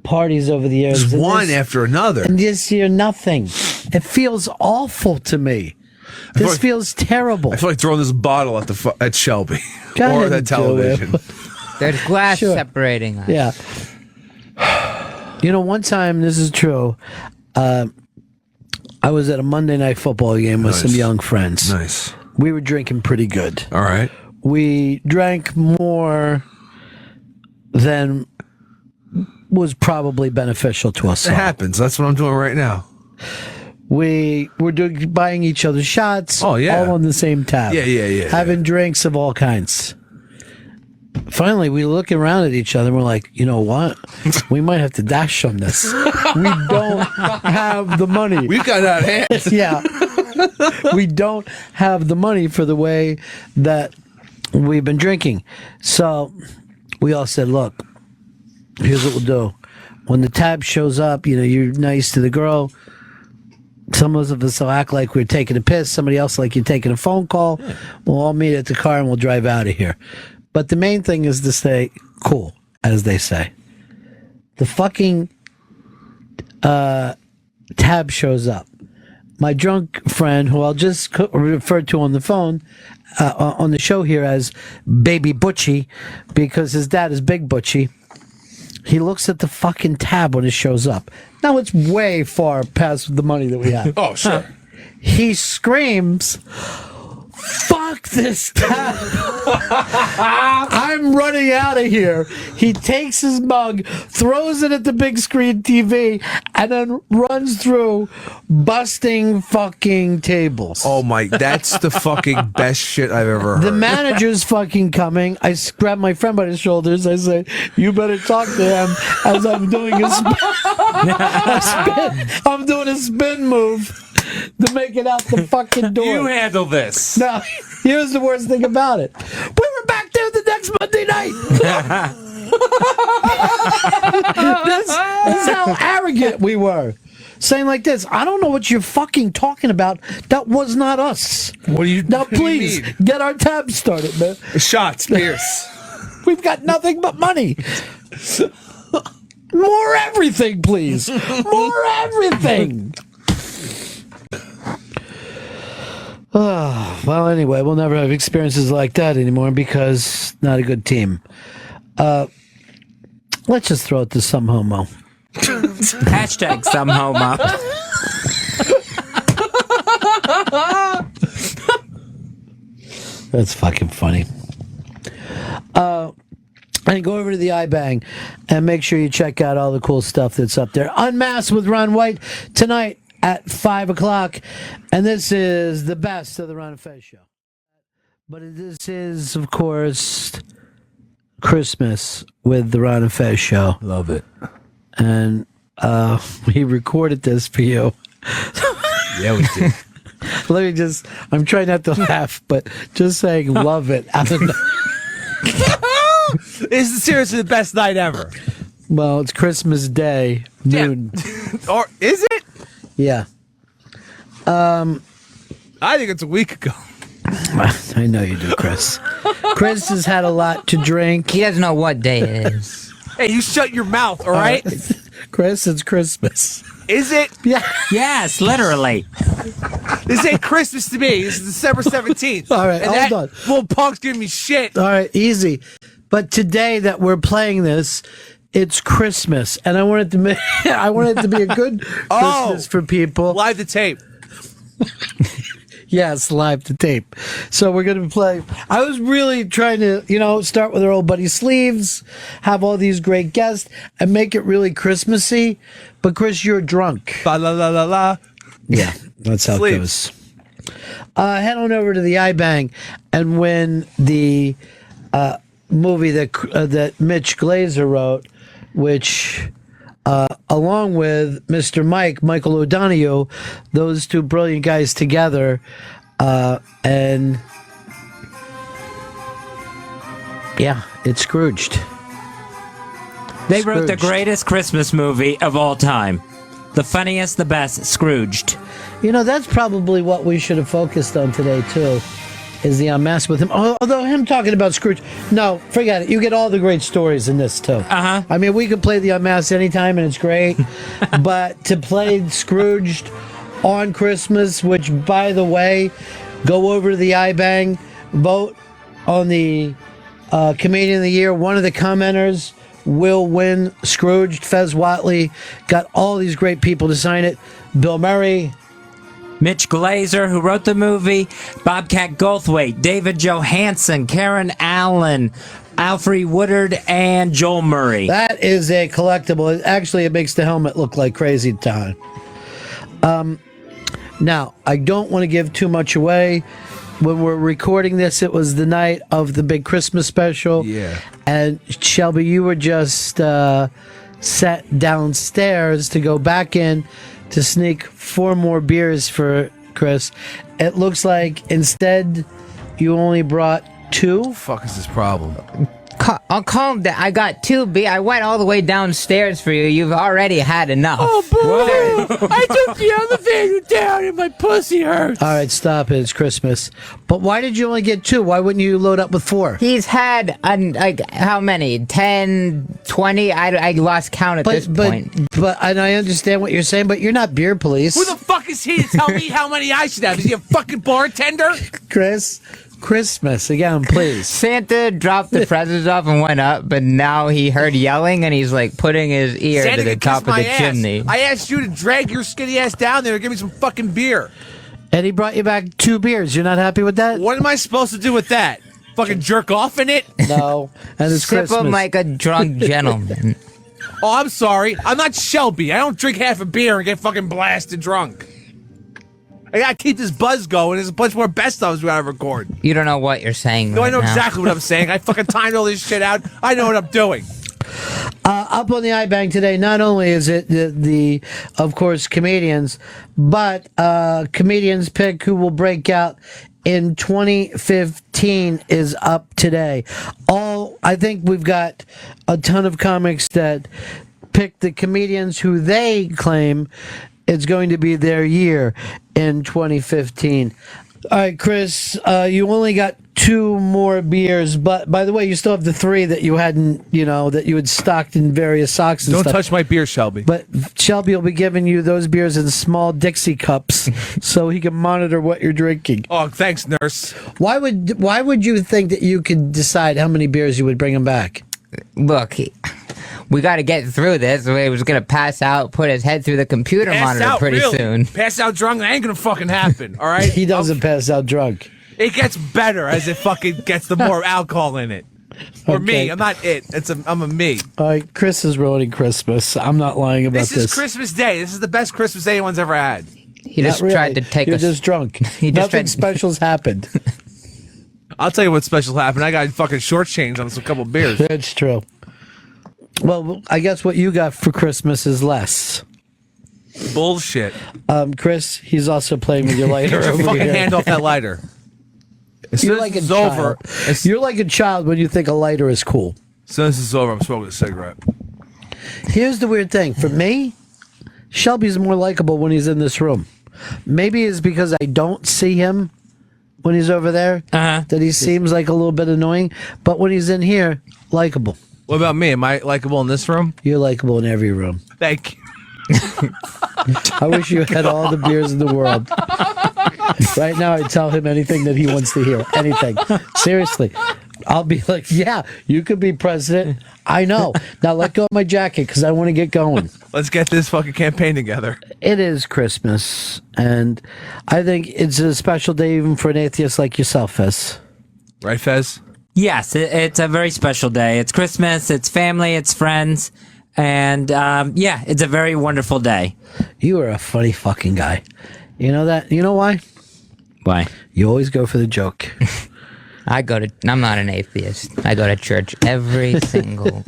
parties over the years. Just one after another. And this year, nothing. It feels awful to me. This feels terrible. I feel like throwing this bottle at Shelby. Go or ahead that and do television. it. There's glass separating us. Yeah. You know, one time, this is true, I was at a Monday night football game with some young friends. Nice. we were drinking pretty good. All right. We drank more than was probably beneficial to us. It happens. That's what I'm doing right now. We were buying each other shots. Oh, yeah. All on the same tab. Yeah. Having drinks of all kinds. Finally, we look around at each other and we're like, you know what? We might have to dash on this. We don't have the money. We've got out of hand. Yeah. We don't have the money for the way that we've been drinking. So we all said, look, here's what we'll do. When the tab shows up, you're nice to the girl. Some of us will act like we're taking a piss. Somebody else like you're taking a phone call. Yeah. We'll all meet at the car and we'll drive out of here. But the main thing is to stay cool, as they say. The fucking tab shows up. My drunk friend, who I'll just refer to on the phone, on the show here as Baby Butchie, because his dad is Big Butchie. He looks at the fucking tab when it shows up. Now it's way far past the money that we have. Oh, sure. He screams, "Fuck this tab." I'm running out of here. He takes his mug, throws it at the big screen TV, and then runs through busting fucking tables. Oh my, that's the fucking best shit I've ever heard. The manager's fucking coming. I grab my friend by the shoulders. I say, "You better talk to him," as I'm doing a spin. I'm doing a spin move to make it out the fucking door. You handle this. Now, here's the worst thing about it. We were back there the next Monday night. This is how arrogant we were. Saying like this, "I don't know what you're fucking talking about. That was not us." What do you Now, what do you please, mean? get our tab started, man. Shots, Pierce. We've got nothing but money. More everything, please. More everything. Well, anyway, we'll never have experiences like that anymore because not a good team. Let's just throw it to some homo. Hashtag some homo. That's fucking funny. And go over to the iBang and make sure you check out all the cool stuff that's up there. Unmasked with Ron White tonight at 5 o'clock. And this is the best of the Ron and Fez show. But this is, of course, Christmas with the Ron and Fez show. Love it. And we recorded this for you. Yeah, we did. Let me just, I'm trying not to laugh, but just saying love it. This is seriously the best night ever. Well, it's Christmas Day, noon. Or is it? Yeah. I think it's a week ago. I know you do, Chris. Chris has had a lot to drink. He doesn't know what day it is. Hey, you shut your mouth, all right? Chris, it's Christmas. Is it? Yeah. Yes, literally. This ain't Christmas to me. This is December 17th. All right, and hold that on. little punk's giving me shit. All right, easy. But today that we're playing this, it's Christmas, and I want it to be, I want it to be a good Christmas for people. Live the tape. Yes, live to tape. So we're going to play. I was really trying to, start with our old buddy Sleeves, have all these great guests, and make it really Christmassy. But Chris, you're drunk. Ba la la la la. Yeah, that's how it goes. Head on over to the iBang and win the movie that Mitch Glazer wrote, which, along with Mr. Michael O'Donoghue, those two brilliant guys together, and yeah, it's Scrooged. They wrote the greatest Christmas movie of all time. The funniest, the best, Scrooged. That's probably what we should have focused on today, too, is the Unmasked with him. Although him talking about Scrooge, no, forget it. You get all the great stories in this, too. Uh-huh. I mean, we could play the Unmasked anytime, and it's great. But to play Scrooged on Christmas, which, by the way, go over to the iBang, vote on the Comedian of the Year. One of the commenters will win Scrooged. Fez Whatley got all these great people to sign it. Bill Murray, Mitch Glazer, who wrote the movie, Bobcat Goldthwait, David Johansen, Karen Allen, Alfre Woodard, and Joel Murray. That is a collectible. Actually, it makes the helmet look like Crazy Town. Now, I don't want to give too much away. When we're recording this, it was the night of the big Christmas special. Yeah. And Shelby, you were just sat downstairs to go back in to sneak 4 more beers for Chris. It looks like instead you only brought 2. What the fuck is this problem? Calm down. I got 2 beers. I went all the way downstairs for you. You've already had enough. Oh, boo! I took the elevator down and my pussy hurts. All right, stop it. It's Christmas. But why did you only get 2? Why wouldn't you load up with 4? He's had, like, how many? 10, 20? I lost count at this point. And I understand what you're saying, but you're not beer police. Who the fuck is he to tell me how many I should have? Is he a fucking bartender? Chris, Christmas again, please. Santa dropped the presents off and went up, but now he heard yelling and he's like putting his ear Santa to the can kiss top of my the ass. chimney. I asked you to drag your skinny ass down there and give me some fucking beer. And he brought you back 2 beers. You're not happy with that? What am I supposed to do with that? Fucking jerk off in it? No. And it's Sip Christmas. him like a drunk gentleman. Oh, I'm sorry. I'm not Shelby. I don't drink half a beer and get fucking blasted drunk. I gotta keep this buzz going. There's a bunch more best ofs we gotta record. You don't know what you're saying. No, right I know now. exactly what I'm saying. I fucking timed all this shit out. I know what I'm doing. Up on the iBank today, not only is it the of course, comedians, but comedians pick who will break out in 2015 is up today. I think we've got a ton of comics that pick the comedians who they claim it's going to be their year in 2015. All right, Chris, you only got 2 more beers, but by the way, you still have the 3 that you hadn't, that you had stocked in various socks and Don't stuff. touch my beer, Shelby. But Shelby will be giving you those beers in small Dixie cups so he can monitor what you're drinking. Oh, thanks, nurse. Why would you think that you could decide how many beers you would bring him back? Look, we got to get through this. He was going to pass out, put his head through the computer Pass monitor out, pretty really. soon. Pass out drunk, that ain't gonna fucking happen, all right? He doesn't pass out drunk. It gets better as it fucking gets the more alcohol in it. Or Okay. me. I'm not it. I'm a me. All right, Chris is ruining Christmas. I'm not lying about This this. is Christmas Day. This is the best Christmas anyone's ever had. He Not just really. tried to take You're us. just drunk. He just Nothing tried- special's happened. I'll tell you what special happened. I got fucking shortchanged on some couple beers. That's true. Well, I guess what you got for Christmas is less. Bullshit. Chris, he's also playing with your lighter Get your over fucking here. hand off that lighter. As soon You're as like a it's child. over, as You're like a child when you think a lighter is cool. soon as it's over, I'm smoking a cigarette. Here's the weird thing. For me, Shelby's more likable when he's in this room. Maybe it's because I don't see him when he's over there, that he seems like a little bit annoying. But when he's in here, likable. What about me? Am I likable in this room? You're likable in every room. Thank you. I wish you had all the beers in the world. Right now, I tell him anything that he wants to hear. Anything. Seriously. I'll be like, yeah, you could be president. I know. Now let go of my jacket because I want to get going. Let's get this fucking campaign together. It is Christmas, and I think it's a special day even for an atheist like yourself, Fez. Right, Fez? Yes, it's a very special day. It's Christmas, it's family, it's friends, and it's a very wonderful day. You are a funny fucking guy. You know that? You know why? Why? You always go for the joke. I'm not an atheist. I go to church every single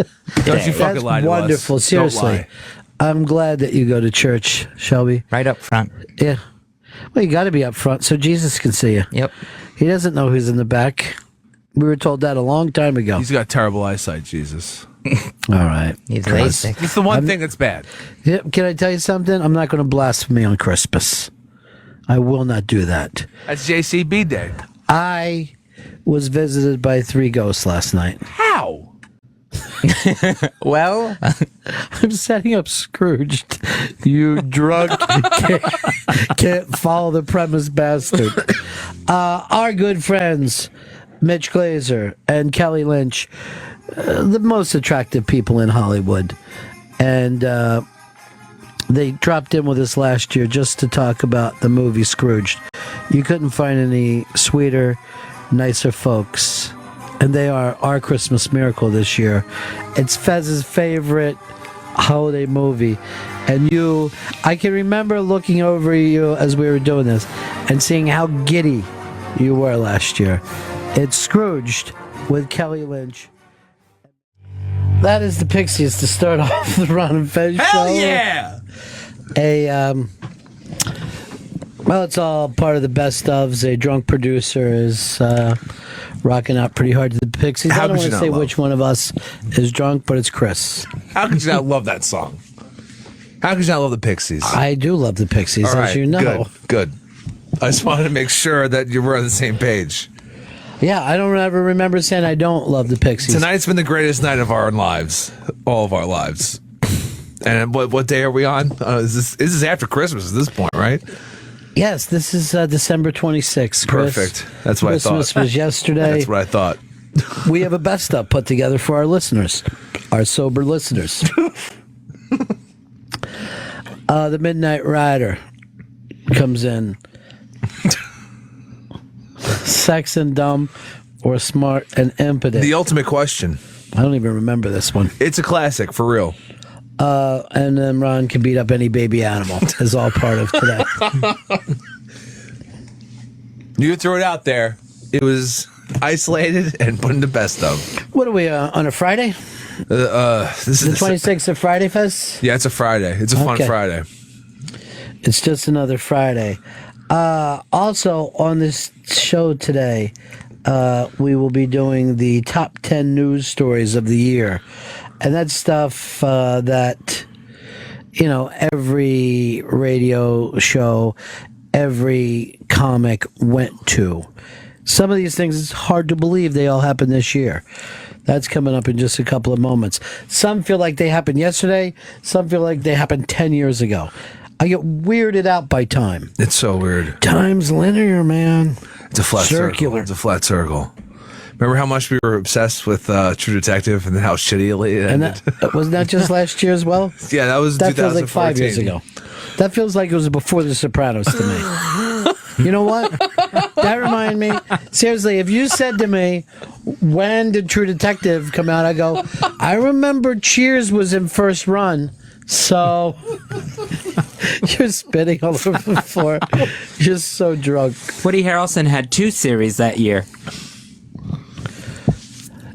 Don't you fucking That's lie to wonderful. us. Seriously. Don't lie. I'm glad that you go to church, Shelby. right up front. Yeah. Well, you got to be up front so Jesus can see you. Yep. He doesn't know who's in the back. We were told that a long time ago. He's got terrible eyesight, Jesus. All right. He's Chris. LASIK. It's the one thing that's bad. Yeah, can I tell you something? I'm not going to blaspheme on Christmas. I will not do that. That's JCB Day. I was visited by 3 ghosts last night. How? Well, I'm setting up Scrooged. You drunk, can't follow the premise bastard. Our good friends, Mitch Glazer and Kelly Lynch, the most attractive people in Hollywood. And they dropped in with us last year just to talk about the movie Scrooged. You couldn't find any sweeter, nicer folks. And they are our Christmas miracle this year. It's Fez's favorite holiday movie. And I can remember looking over you as we were doing this and seeing how giddy you were last year. It's Scrooged with Kelly Lynch. That is the Pixies to start off the Ron and Fez show. Hell yeah! Well, it's all part of the best ofs. A drunk producer is rocking out pretty hard to the Pixies. I don't want to say which one of us is drunk, but it's Chris. How could you not love that song? How could you not love the Pixies? I do love the Pixies, all right, as you know. Good. I just wanted to make sure that you were on the same page. Yeah, I don't ever remember saying I don't love the Pixies. Tonight's been the greatest night of our lives, all of our lives. And what day are we on? This is after Christmas at this point, right? Yes, this is December 26th, Chris. Perfect. That's what I thought. Christmas was yesterday. That's what I thought. We have a best of put together for our listeners, our sober listeners. The Midnight Rider comes in. Sex and dumb or smart and impotent? The ultimate question. I don't even remember this one. It's a classic, for real. And then Ron can beat up any baby animal is all part of today. You threw it out there. It was isolated and put in the best of. What are we, on a Friday? This is The 26th of Friday Fest? Yeah, it's a Friday. It's a fun Friday. It's just another Friday. Also, on this show today, we will be doing the top 10 news stories of the year. And that's stuff that, every radio show, every comic went to. Some of these things, it's hard to believe they all happened this year. That's coming up in just a couple of moments. Some feel like they happened yesterday. Some feel like they happened 10 years ago. I get weirded out by time. It's so weird. Time's linear, man. It's a flat circular. Circle. It's a flat circle. Remember how much we were obsessed with True Detective and then how shitty it ended? And wasn't that just last year as well? Yeah, that was 2014. Feels like 5 years ago. That feels like it was before The Sopranos to me. You know what? That reminded me. Seriously, if you said to me, when did True Detective come out? I go, I remember Cheers was in first run. So you're spitting all over the floor. You're so drunk. Woody Harrelson had 2 series that year.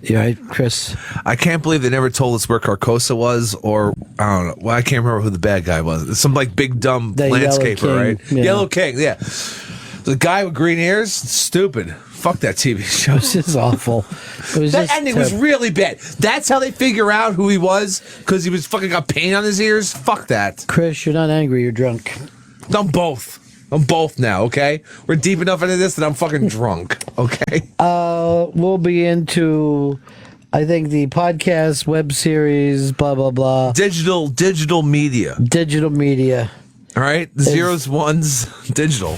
You right, Chris? I can't believe they never told us where Carcosa was, or I don't know. Well, I can't remember who the bad guy was. It's some big dumb The landscaper, Yellow King, right? yeah. Yellow King, yeah. The guy with green ears, stupid. Fuck that TV show. This is awful. It was That ending was really bad. That's how they figure out who he was, because he was fucking got paint on his ears. Fuck that. Chris, you're not angry. You're drunk. I'm both. I'm both now, okay? We're deep enough into this that I'm fucking drunk, okay? We'll be into, I think, the podcast, web series, blah, blah, blah. Digital media. Digital media. All right? Zeros, ones, digital.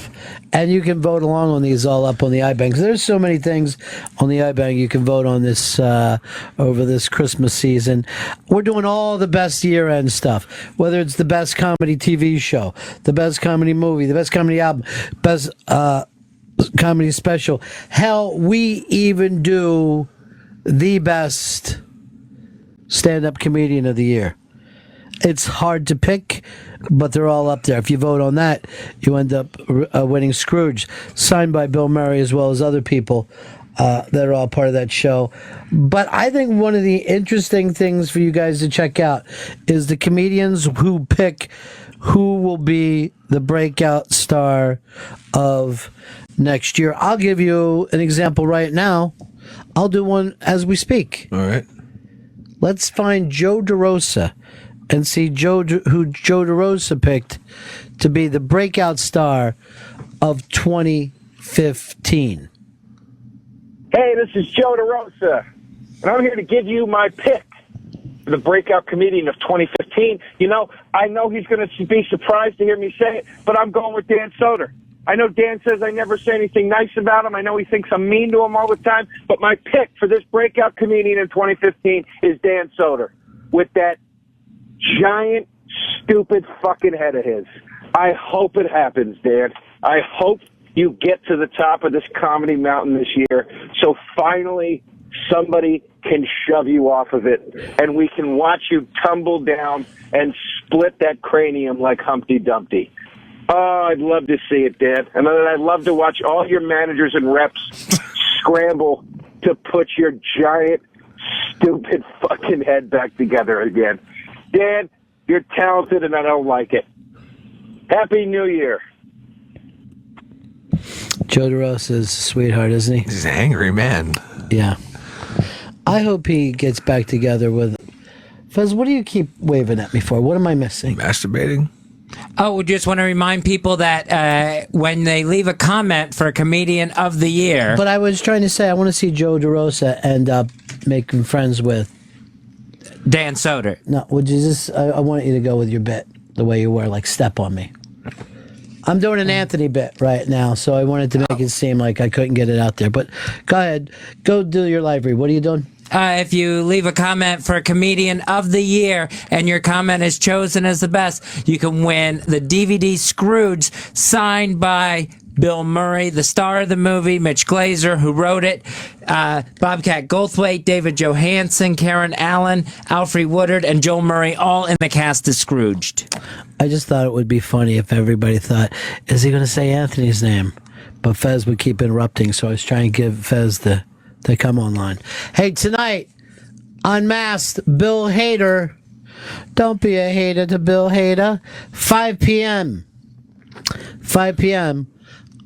And you can vote along on these all up on the iBank. There's so many things on the iBank you can vote on this over this Christmas season. We're doing all the best year-end stuff, whether it's the best comedy TV show, the best comedy movie, the best comedy album, best comedy special. Hell, we even do the best stand-up comedian of the year. It's hard to pick, but they're all up there. If you vote on that, you end up winning Scrooge, signed by Bill Murray as well as other people that are all part of that show. But I think one of the interesting things for you guys to check out is the comedians who pick who will be the breakout star of next year. I'll give you an example right now. I'll do one as we speak. All right. Let's find Joe DeRosa and see who Joe DeRosa picked to be the breakout star of 2015. Hey, this is Joe DeRosa, and I'm here to give you my pick for the breakout comedian of 2015. I know he's going to be surprised to hear me say it, but I'm going with Dan Soder. I know Dan says I never say anything nice about him. I know he thinks I'm mean to him all the time, but my pick for this breakout comedian in 2015 is Dan Soder with that giant stupid fucking head of his. I hope it happens, Dan. I hope you get to the top of this comedy mountain this year, so finally somebody can shove you off of it, and we can watch you tumble down and split that cranium like Humpty Dumpty. Oh, I'd love to see it, Dan. And then I'd love to watch all your managers and reps scramble to put your giant, stupid fucking head back together again. Dan, you're talented, and I don't like it. Happy New Year. Joe DeRosa's a sweetheart, isn't he? He's an angry man. Yeah. I hope he gets back together with... Fez, what do you keep waving at me for? What am I missing? Masturbating. Oh, we just want to remind people that when they leave a comment for Comedian of the Year... But I was trying to say, I want to see Joe DeRosa end up making friends with... Dan Soder. No, would you just... I want you to go with your bit, the way you were, like Step on Me. I'm doing an Anthony bit right now, so I wanted to make it seem like I couldn't get it out there. But go ahead. Go do your live read. What are you doing? If you leave a comment for Comedian of the Year and your comment is chosen as the best, you can win the DVD Scrooge signed by Bill Murray, the star of the movie, Mitch Glazer, who wrote it, Bobcat Goldthwait, David Johansen, Karen Allen, Alfre Woodard, and Joel Murray, all in the cast of Scrooged. I just thought it would be funny if everybody thought, is he going to say Anthony's name? But Fez would keep interrupting, so I was trying to give Fez the come online. Hey, tonight, Unmasked, Bill Hader. Don't be a hater to Bill Hader. 5 p.m. 5 p.m.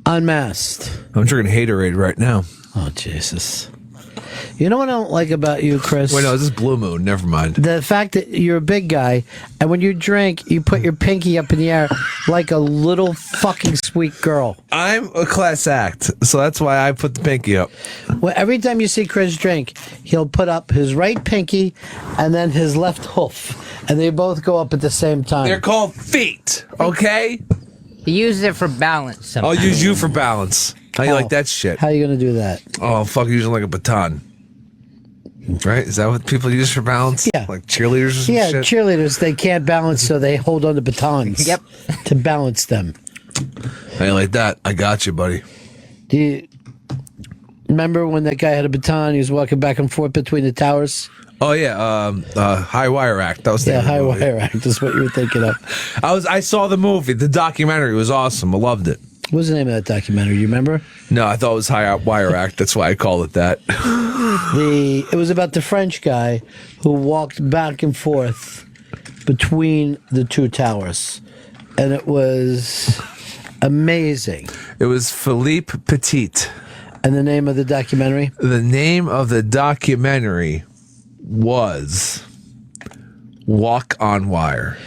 Unmasked. I'm drinking Haterade right now. Oh, Jesus. You know what I don't like about you, Chris? Wait, no, this is Blue Moon. Never mind. The fact that you're a big guy, and when you drink, you put your pinky up in the air like a little fucking sweet girl. I'm a class act, so that's why I put the pinky up. Well, every time you see Chris drink, he'll put up his right pinky and then his left hoof, and they both go up at the same time. They're called feet, okay? He uses it for balance sometimes. I'll use you for balance. How you like that shit? How are you going to do that? Oh, fuck, using like a baton. Right? Is that what people use for balance? Yeah. Like cheerleaders or some Yeah, shit? cheerleaders, they can't balance, so they hold on to batons. Yep. To balance them. How you like that? I got you, buddy. Do you remember when that guy had a baton? He was walking back and forth between the towers? Oh yeah, High Wire Act. That was the Yeah, name of High the movie. Wire Act is what you were thinking of. I saw the movie. The documentary was awesome. I loved it. What was the name of that documentary? You remember? No, I thought it was High Wire Act. That's why I called it that. It was about the French guy who walked back and forth between the two towers, and it was amazing. It was Philippe Petit. And the name of the documentary? The name of the documentary was Walk on Wire.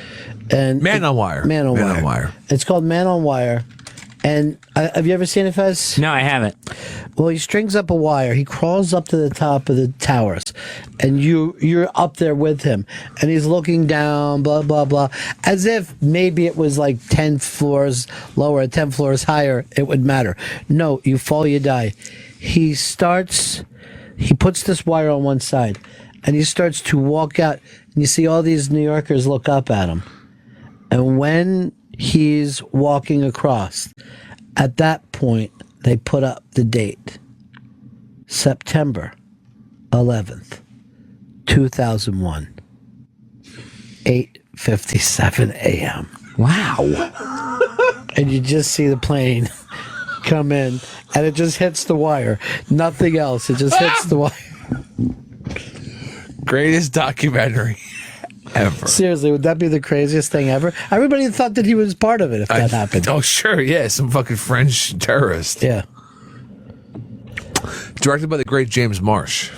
And Man on Wire. Man on Wire. It's called Man on Wire. And have you ever seen it, Fez? No, I haven't. Well, he strings up a wire. He crawls up to the top of the towers, and you're up there with him, and he's looking down, blah blah blah, as if maybe it was like 10 floors lower, 10 floors higher. It would matter. No, you fall, you die. He puts this wire on one side, and he starts to walk out, and you see all these New Yorkers look up at him, and when he's walking across, at that point, they put up the date. September 11th, 2001, 8:57 a.m. Wow. And you just see the plane come in, and it just hits the wire. Nothing else. It just hits the wire. Greatest documentary ever. Seriously, would that be the craziest thing ever? Everybody thought that he was part of it if that happened. Oh, sure, yeah. Some fucking French terrorist. Yeah. Directed by the great James Marsh.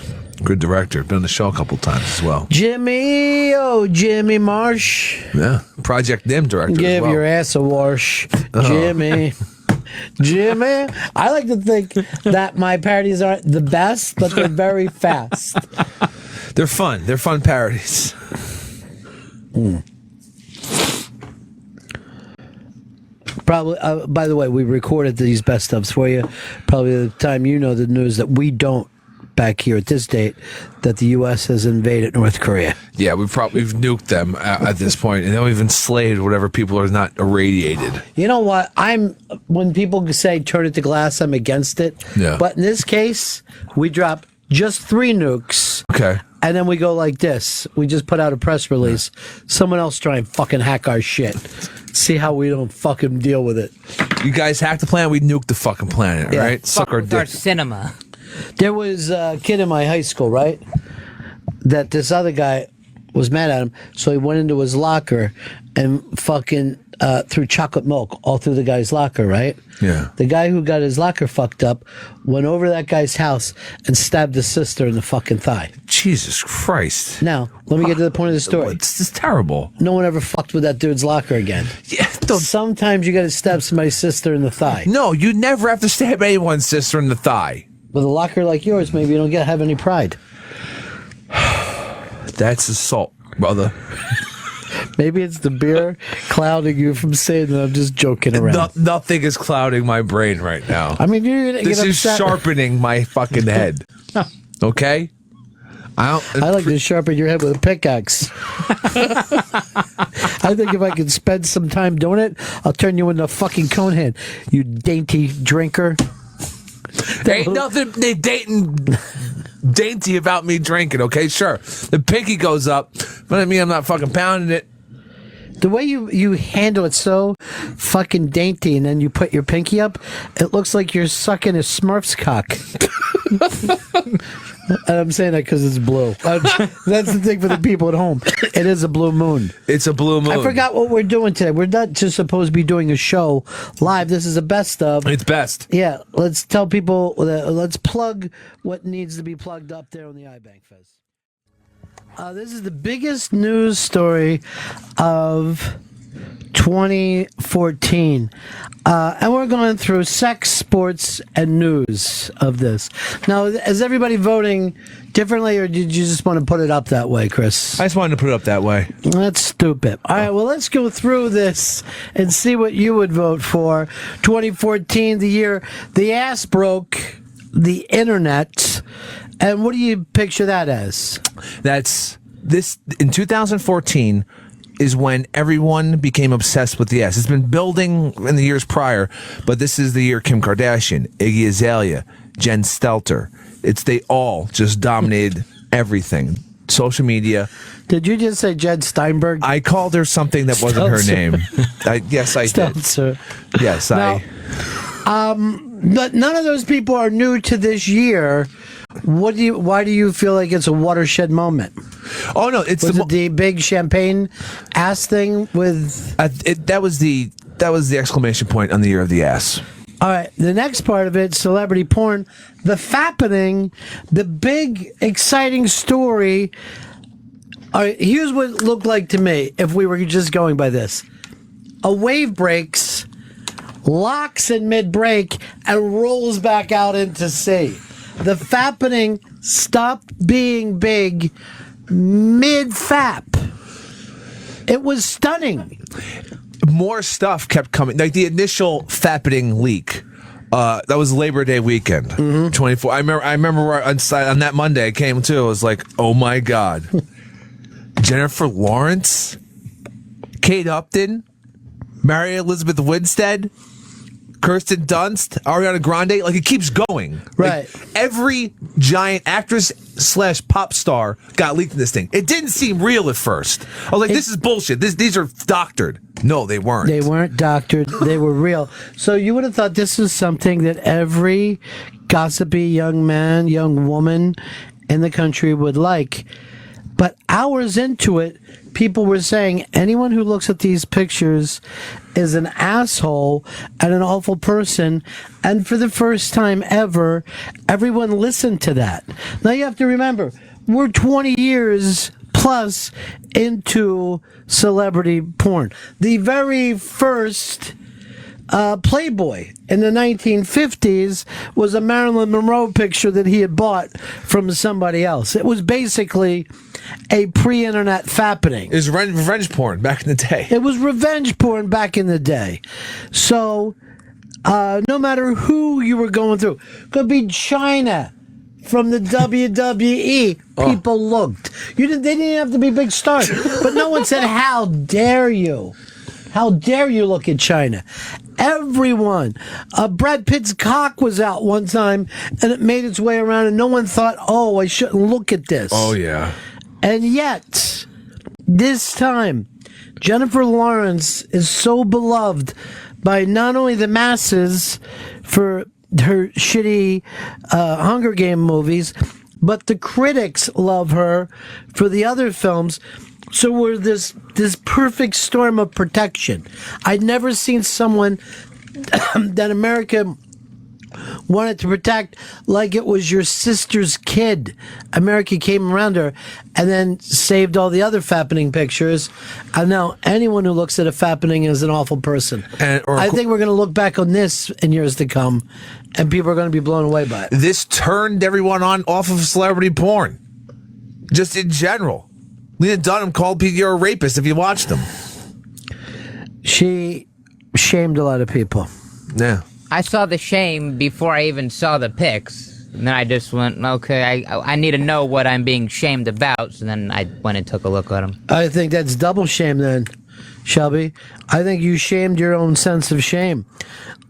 Good director. Been on the show a couple times as well. Jimmy Marsh. Yeah. Project Nim director Give as well. your ass a wash, Jimmy. Jimmy. I like to think that my parodies aren't the best, but they're very fast. They're fun. They're fun parodies. Probably. By the way, we recorded these best ofs for you. Probably the time you know the news that we don't back here at this date that the U.S. has invaded North Korea. Yeah, we've nuked them at this point, and then we've enslaved whatever people are not irradiated. You know what? When people say turn it to glass, I'm against it. Yeah. But in this case, we drop just 3 nukes. Okay. And then we go like this. We just put out a press release. Someone else try and fucking hack our shit. See how we don't fucking deal with it. You guys hack the planet, we nuke the fucking planet, Yeah. right? Suck our With our dick. cinema. There was a kid in my high school, right? That this other guy was mad at him, so he went into his locker and fucking threw chocolate milk all through the guy's locker, right? Yeah. The guy who got his locker fucked up went over to that guy's house and stabbed his sister in the fucking thigh. Jesus Christ. Now, let me get to the point of the story. It's terrible. No one ever fucked with that dude's locker again. Yeah, Sometimes you got to stab somebody's sister in the thigh. no, you never have to stab anyone's sister in the thigh. With a locker like yours, maybe you don't have any pride. That's assault, brother. Maybe it's the beer clouding you from saying that. I'm just joking around. Nothing is clouding my brain right now. I mean, you're gonna This get is upset. sharpening my fucking head. Okay? I like to sharpen your head with a pickaxe. I think if I could spend some time doing it, I'll turn you into a fucking conehead, you dainty drinker. Ain't nothing dainty about me drinking, okay? Sure. The pinky goes up, but I mean, I'm not fucking pounding it. The way you handle it so fucking dainty, and then you put your pinky up, it looks like you're sucking a Smurf's cock. And I'm saying that because it's blue. That's the thing for the people at home. It is a blue moon. It's a blue moon. I forgot what we're doing today. We're not just supposed to be doing a show live. This is a best of. It's best. Yeah, let's tell people, let's plug what needs to be plugged up there on the iBank Fest. This is the biggest news story of 2014. And we're going through sex, sports, and news of this. Now, is everybody voting differently, or did you just want to put it up that way, Chris? I just wanted to put it up that way. That's stupid. All right, well, let's go through this and see what you would vote for. 2014, the year the ass broke the internet. And what do you picture that as? That's this in 2014 is when everyone became obsessed with the ass. It's been building in the years prior, but this is the year Kim Kardashian, Iggy Azalea, Jen Stelter. They all just dominated everything. Social media. Did you just say Jed Steinberg? I called her something that wasn't her name. Yes, I did. Stelter. Yes, Now, but none of those people are new to this year. Why do you feel like it's a watershed moment? Oh no, it's Was it the big champagne ass thing with? that was the exclamation point on the year of the ass. All right, the next part of it, celebrity porn, the fappening, the big exciting story. All right, here's what it looked like to me if we were just going by this. A wave breaks, locks in mid-break, and rolls back out into sea. The fappening stopped being big mid-fap. It was stunning. More stuff kept coming. Like the initial fappening leak. That was Labor Day weekend, 24. I remember on that Monday it came too. I was like, oh my God. Jennifer Lawrence, Kate Upton, Mary Elizabeth Winstead, Kirsten Dunst, Ariana Grande, like it keeps going. Right. Like, every giant actress / pop star got leaked in this thing. It didn't seem real at first. I was like, this is bullshit. These are doctored. No, they weren't. They weren't doctored. They were real. So you would have thought this was something that every gossipy young man, young woman in the country would like. But hours into it, people were saying anyone who looks at these pictures is an asshole and an awful person. And for the first time ever, everyone listened to that. Now you have to remember, we're 20 years plus into celebrity porn. The very first Playboy in the 1950s was a Marilyn Monroe picture that he had bought from somebody else. It was basically a pre-internet fappening. It was revenge porn back in the day. It was revenge porn back in the day. So no matter who you were going through, could be China, from the WWE, people looked. They didn't have to be big stars. But no one said, how dare you? How dare you look at China? Everyone. Brad Pitt's cock was out one time, and it made its way around, and no one thought, oh, I shouldn't look at this. Oh, yeah. And yet, this time, Jennifer Lawrence is so beloved by not only the masses for her shitty Hunger Game movies, but the critics love her for the other films. So we're this perfect storm of protection. I'd never seen someone that America wanted to protect like it was your sister's kid. America came around her and then saved all the other fappening pictures. And now anyone who looks at a fappening is an awful person. I think we're going to look back on this in years to come, and people are going to be blown away by it. This turned everyone off of celebrity porn. Just in general. Lena Dunham called people you're a rapist if you watched them. She shamed a lot of people. Yeah. I saw the shame before I even saw the pics. And then I just went, okay, I need to know what I'm being shamed about. So then I went and took a look at them. I think that's double shame then, Shelby. I think you shamed your own sense of shame.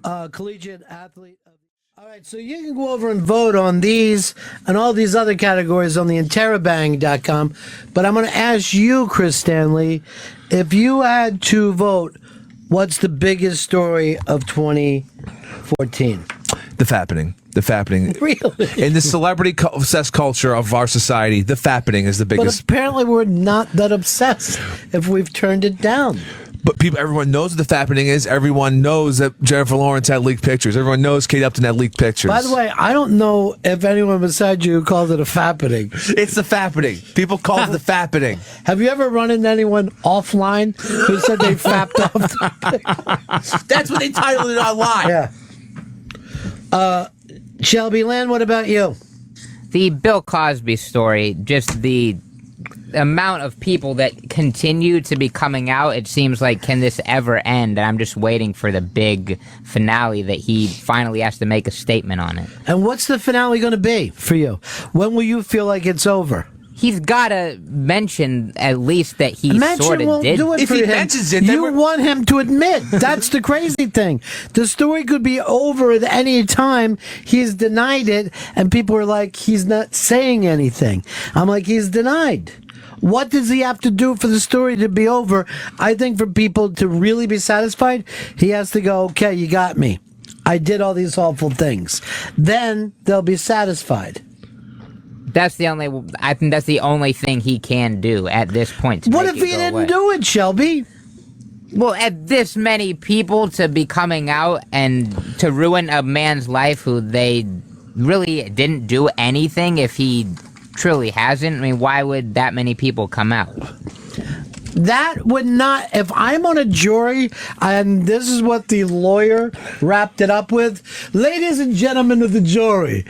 Collegiate athlete. All right, so you can go over and vote on these and all these other categories on the interrobang.com. But I'm going to ask you, Chris Stanley, if you had to vote, what's the biggest story of 2014? The fappening. Really? In the celebrity obsessed culture of our society, the fappening is the biggest. But apparently we're not that obsessed if we've turned it down. But everyone knows what the fappening is. Everyone knows that Jennifer Lawrence had leaked pictures. Everyone knows Kate Upton had leaked pictures. By the way, I don't know if anyone besides you calls it a fappening. It's the fappening. People call it the fappening. Have you ever run into anyone offline who said they fapped off? That's what they titled it online. Yeah. Shelby Land, what about you? The Bill Cosby story, just the amount of people that continue to be coming out, it seems like, can this ever end? And I'm just waiting for the big finale that he finally has to make a statement on it. And what's the finale going to be for you? When will you feel like it's over? He's got to mention at least that he sort of did. Do it if for he him. mentions it, you want him to admit. That's the crazy thing. The story could be over at any time. He's denied it, and people are like, he's not saying anything. I'm like, he's denied. What does he have to do for the story to be over? I think for people to really be satisfied, he has to go, okay, you got me. I did all these awful things. Then they'll be satisfied. I think that's the only thing he can do at this point. What if he didn't do it, Shelby? Well, at this many people to be coming out and to ruin a man's life who they really didn't do anything if he truly hasn't. I mean, why would that many people come out? That would not, if I'm on a jury, and this is what the lawyer wrapped it up with, ladies and gentlemen of the jury,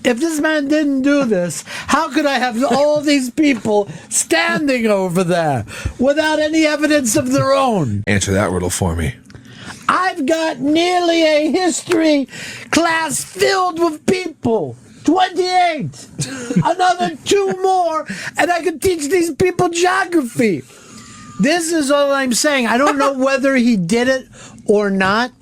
if this man didn't do this, how could I have all these people standing over there without any evidence of their own? Answer that riddle for me. I've got nearly a history class filled with people. 28. Another 2 more, and I could teach these people geography. This is all I'm saying. I don't know whether he did it or not,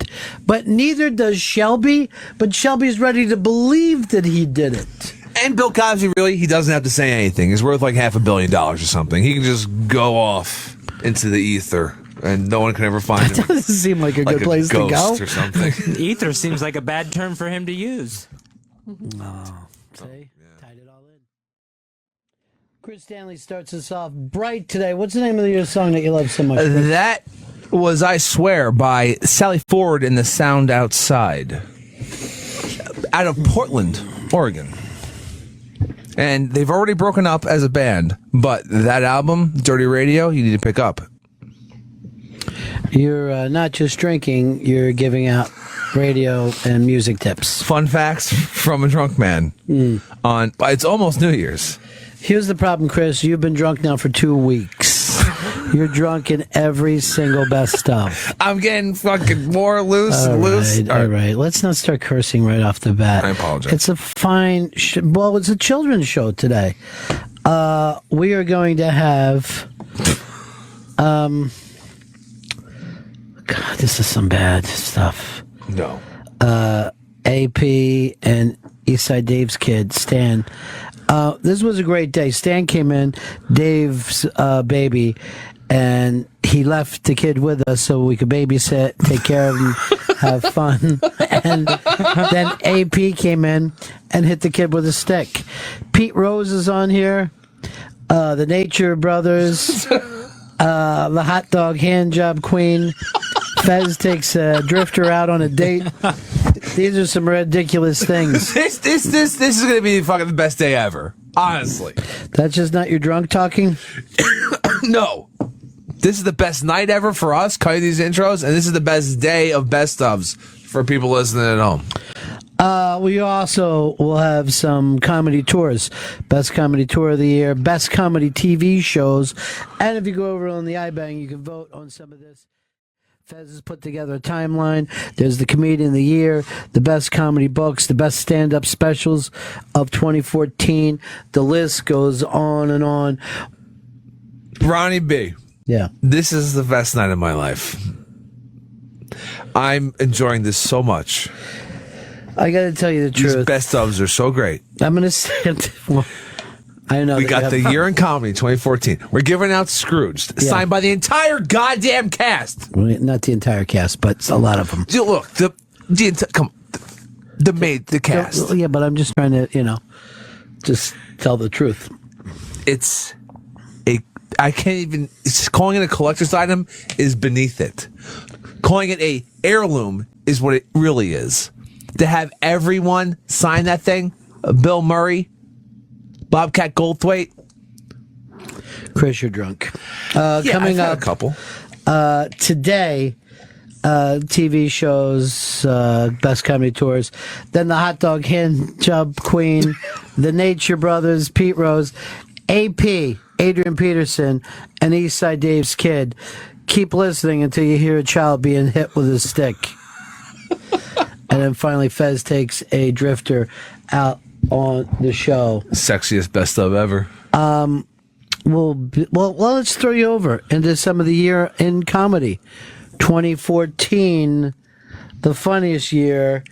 but neither does Shelby. But Shelby's ready to believe that he did it. And Bill Cosby, really, he doesn't have to say anything. He's worth like $500 million or something. He can just go off into the ether, and no one can ever find him. That doesn't seem like a good place to go. Or something. Ether seems like a bad term for him to use. Oh, see? Tied it all in. Chris Stanley starts us off bright today. What's the name of your song that you love so much? That was I Swear by Sally Ford and the Sound Outside out of Portland, Oregon. And they've already broken up as a band, but that album, Dirty Radio, you need to pick up. You're not just drinking, you're giving out radio and music tips. Fun facts from a drunk man. It's almost New Year's. Here's the problem, Chris. You've been drunk now for 2 weeks. You're drunk in every single best of. I'm getting fucking more loose and loose. All right. Let's not start cursing right off the bat. I apologize. It's a fine... well, it's a children's show today. We are going to have... God, this is some bad stuff. No. AP and Eastside Dave's kid, Stan. This was a great day. Stan came in, Dave's baby, and he left the kid with us so we could babysit, take care of him, have fun. And then AP came in and hit the kid with a stick. Pete Rose is on here. The Nature Brothers. The hot dog hand job queen. Fez takes a drifter out on a date. These are some ridiculous things. This is gonna be fucking the best day ever. Honestly. That's just not your drunk talking? No. This is the best night ever for us, cutting these intros, and this is the best day of best ofs for people listening at home. We also will have some comedy tours. Best comedy tour of the year, best comedy TV shows, and if you go over on the iBang, you can vote on some of this. Fez has put together a timeline. There's the comedian of the year, the best comedy books, the best stand-up specials of 2014. The list goes on and on. Ronnie B. Yeah. This is the best night of my life. I'm enjoying this so much. I got to tell you the truth. These best ofs are so great. I'm going to say it. Well, I know. We got the year in comedy 2014. We're giving out Scrooged, signed by the entire goddamn cast. Well, not the entire cast, but a lot of them. Look, the cast. Yeah, but I'm just trying to, just tell the truth. I can't even. Calling it a collector's item is beneath it. Calling it a heirloom is what it really is. To have everyone sign that thing, Bill Murray, Bobcat Goldthwait. Chris, you're drunk. Coming up, a couple today. TV shows, best comedy tours, then the hot dog hand job queen, the Nature Brothers, Pete Rose, AP, Adrian Peterson, and Eastside Dave's kid. Keep listening until you hear a child being hit with a stick. And then finally, Fez takes a drifter out on the show. Sexiest best of ever. Well, let's throw you over into some of the year in comedy. 2014, the funniest year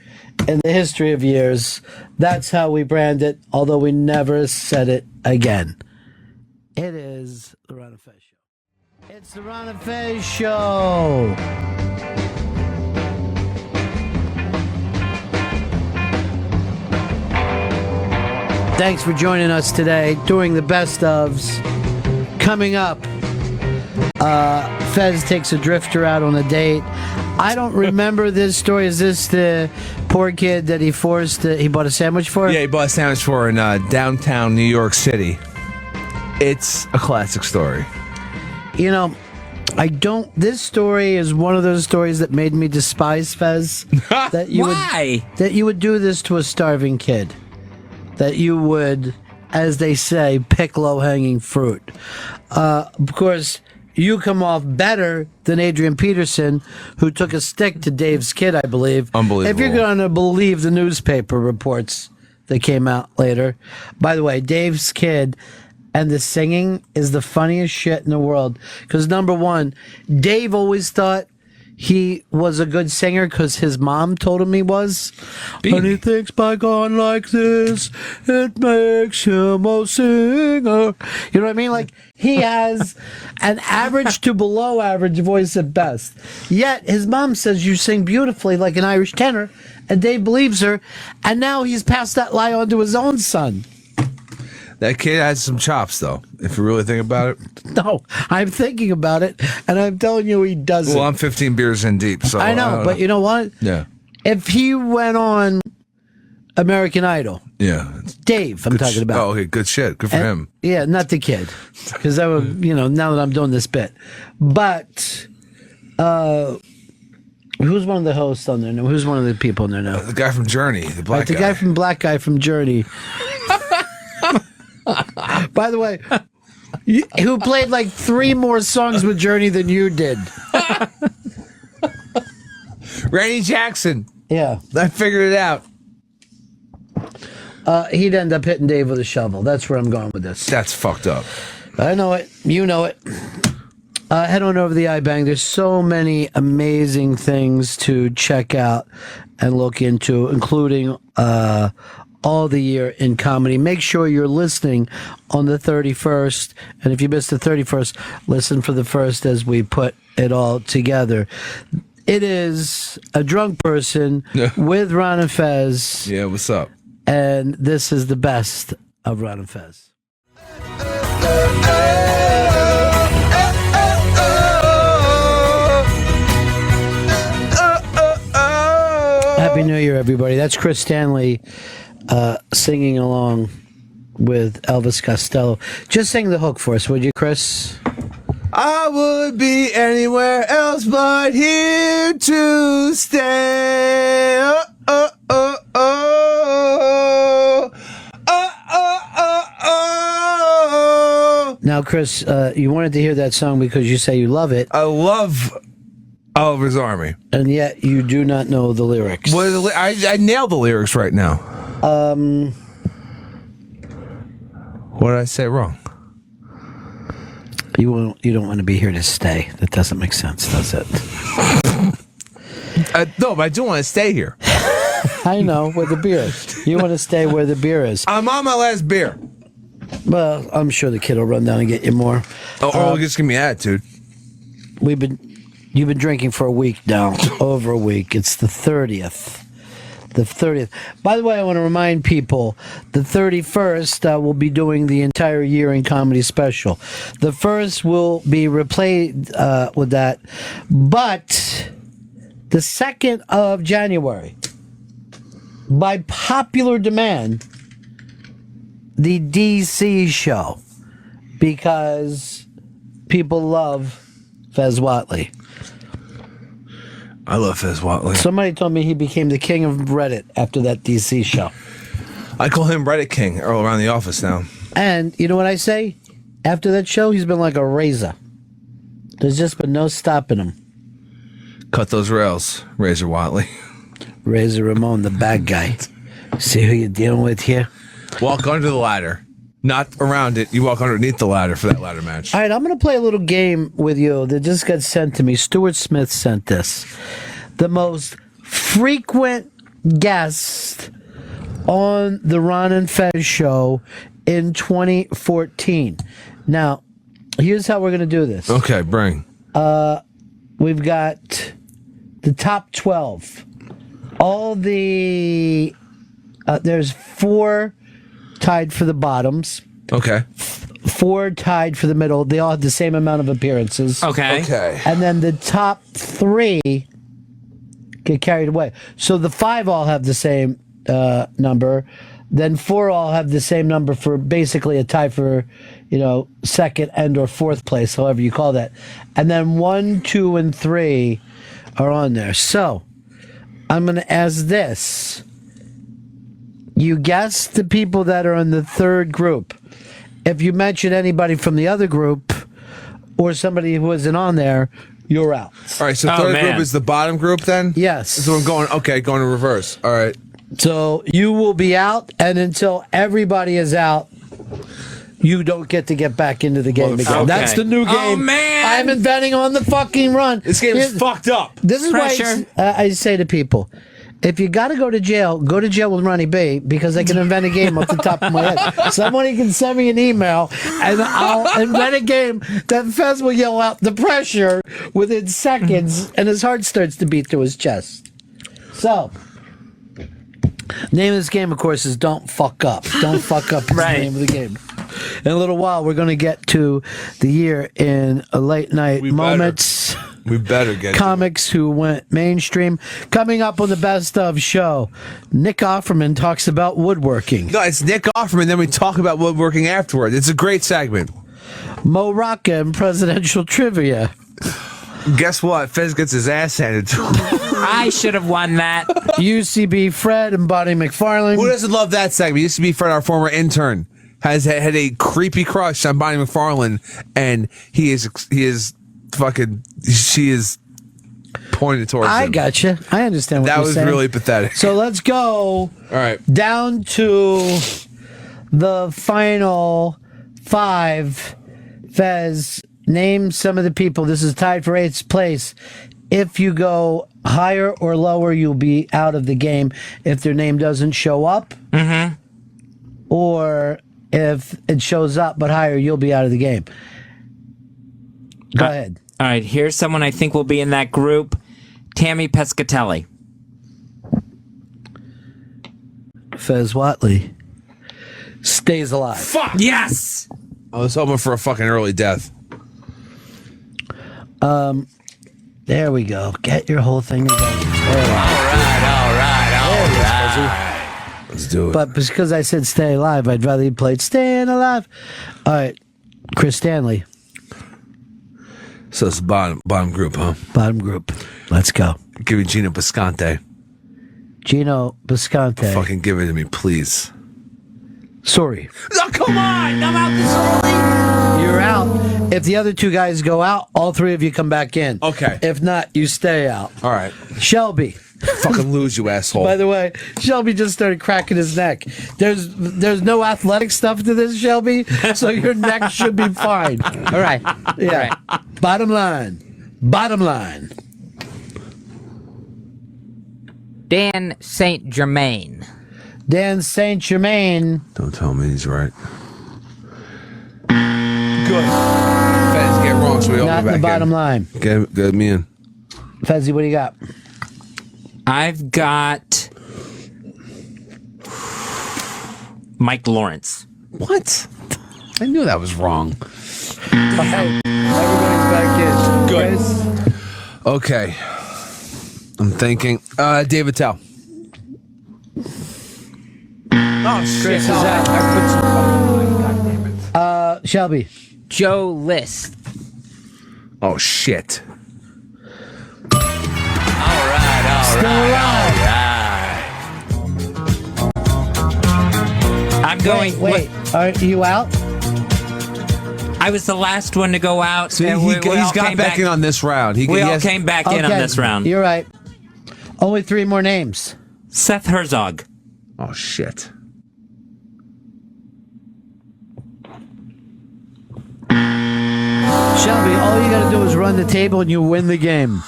in the history of years. That's how we brand it, although we never said it again. It is the Ron and Fez Show. It's the Ron and Fez Show. Thanks for joining us today during the best ofs. Coming up, Fez takes a drifter out on a date. I don't remember this story. Is this the poor kid that he bought a sandwich for? Yeah, he bought a sandwich for in downtown New York City. It's a classic story. This story is one of those stories that made me despise Fez. Why? That you would do this to a starving kid. That you would, as they say, pick low-hanging fruit. Of course, you come off better than Adrian Peterson, who took a stick to Dave's kid, I believe. Unbelievable. If you're going to believe the newspaper reports that came out later. By the way, Dave's kid and the singing is the funniest shit in the world. Because number one, Dave always thought he was a good singer because his mom told him he was. And he thinks by going like this, it makes him a singer. You know what I mean? Like, he has an average to below average voice at best. Yet, his mom says you sing beautifully like an Irish tenor, and Dave believes her, and now he's passed that lie on to his own son. That kid has some chops, though, if you really think about it. No, I'm thinking about it, and I'm telling you he doesn't. Well, I'm 15 beers in deep, so I know, but you know what? Yeah. If he went on American Idol, Dave, I'm talking about. Oh, okay, good shit. Good for him. Yeah, not the kid, because I would, now that I'm doing this bit. But who's one of the hosts on there now? Who's one of the people on there now? The guy from Journey, the black guy. The black guy from Journey. By the way, who played like 3 more songs with Journey than you did. Randy Jackson. Yeah. I figured it out. He'd end up hitting Dave with a shovel. That's where I'm going with this. That's fucked up. I know it. You know it. Head on over to the iBang. There's so many amazing things to check out and look into, including all the year in comedy. Make sure you're listening on the 31st. And if you missed the 31st, listen for the 1st as we put it all together. It is A Drunk Person with Ron and Fez. Yeah, what's up? And this is the best of Ron and Fez. Happy New Year, everybody. That's Chris Stanley singing along with Elvis Costello. Just sing the hook for us, would you, Chris? I would be anywhere else but here to stay. Oh, oh, oh, oh. Oh, oh, oh, oh. Now, Chris, you wanted to hear that song because you say you love it, I love Oliver's Army. and yet you do not know the lyrics. What are the I nailed the lyrics right now. What did I say wrong? You don't want to be here to stay. That doesn't make sense, does it? No, but I do want to stay here. I know, where the beer is. You want to stay where the beer is. I'm on my last beer. Well, I'm sure the kid will run down and get you more. Or just give me attitude. You've been drinking for a week now, over a week. It's the 30th. The 30th. By the way, I want to remind people, the 31st we'll be doing the entire year in comedy special. The 1st will be replayed with that. But the 2nd of January, by popular demand, the DC show, because people love Fez Whatley. I love Fez Whatley. Somebody told me he became the king of Reddit after that DC show. I call him Reddit King all around the office now. And you know what I say? After that show, he's been like a razor. There's just been no stopping him. Cut those rails, Razor Whatley. Razor Ramon, the bad guy. See who you're dealing with here? Walk under the ladder. Not around it. You walk underneath the ladder for that ladder match. All right, I'm going to play a little game with you that just got sent to me. Stuart Smith sent this. The most frequent guest on the Ron and Fez show in 2014. Now, here's how we're going to do this. Okay, bring. We've got the top 12. All the... there's 4 tied for the bottoms. Okay. 4 tied for the middle. They all have the same amount of appearances. Okay. And then the top 3 get carried away. So the 5 all have the same number. Then 4 all have the same number for basically a tie for, 2nd and or 4th place, however you call that. And then 1, 2, and 3 are on there. So I'm going to ask this. You guess the people that are in the 3rd group. If you mention anybody from the other group or somebody who isn't on there, you're out. All right, so 3rd group is the bottom group then? Yes. So I'm going in reverse. All right. So you will be out, and until everybody is out, you don't get to get back into the game again. Okay. That's the new game. Oh, man. I'm inventing on the fucking run. This game is fucked up. This is Pressure. why I say to people, if you got to go to jail with Ronnie B, because I can invent a game off the top of my head. Somebody can send me an email, and I'll invent a game that Fez will yell out the pressure within seconds, and his heart starts to beat to his chest. So, name of this game, of course, is Don't Fuck Up. Don't Fuck Up is the name of the game. In a little while, we're going to get to the year in a late night moments. We better get comics who went mainstream. Coming up on the Best Of show, Nick Offerman talks about woodworking. No, it's Nick Offerman, then we talk about woodworking afterward. It's a great segment. Mo Rocca and presidential trivia. Guess what? Fez gets his ass handed to him. I should have won that. UCB Fred and Bonnie McFarlane. Who doesn't love that segment? Used to be Fred, our former intern. has had a creepy crush on Bonnie McFarlane, and she is pointed towards him. I gotcha. I understand what That you're was saying. really pathetic. So let's go All right. down to the final 5. Fez, name some of the people. This is tied for 8th place. If you go higher or lower, you'll be out of the game if their name doesn't show up. Mm-hmm. Or if it shows up but higher, you'll be out of the game. Go ahead. All right, here's someone I think will be in that group. Tammy Pescatelli. Fez Watley stays alive. Fuck! Yes! I was hoping for a fucking early death. There we go. Get your whole thing together. All right. Let's do it. But because I said stay alive, I'd rather you played Staying Alive. All right, Chris Stanley, So it's bottom group, huh? bottom group. Let's go. Give me Gino Bisconte. Gino Bisconte. Fucking give it to me, please. Sorry. Oh, come on! I'm out this early! You're out. If the other 2 guys go out, all 3 of you come back in. Okay. If not, you stay out. All right. Shelby. Fucking lose, you asshole. By the way, Shelby just started cracking his neck. There's no athletic stuff to this, Shelby, so your neck should be fine. All right. Yeah. Bottom line. Dan St. Germain. Dan St. Germain. Don't tell me he's right. Good. Fez, get wrong so we all Not go in the back bottom in. line. Get me in. Fezzy, what do you got? I've got Mike Lawrence. What? I knew that was wrong. Everybody's back in. Good. Chris? Okay. I'm thinking. David Tell. Oh, shit. Chris is out. God damn it. Shelby. Joe List. Oh, shit. Still alive. I'm going. Wait. Are you out? I was the last one to go out. See, and he's we all got came back in on this round. We all came back in on this round. You're right. Only 3 more names. Seth Herzog. Oh, shit. Shelby, all you got to do is run the table and you win the game.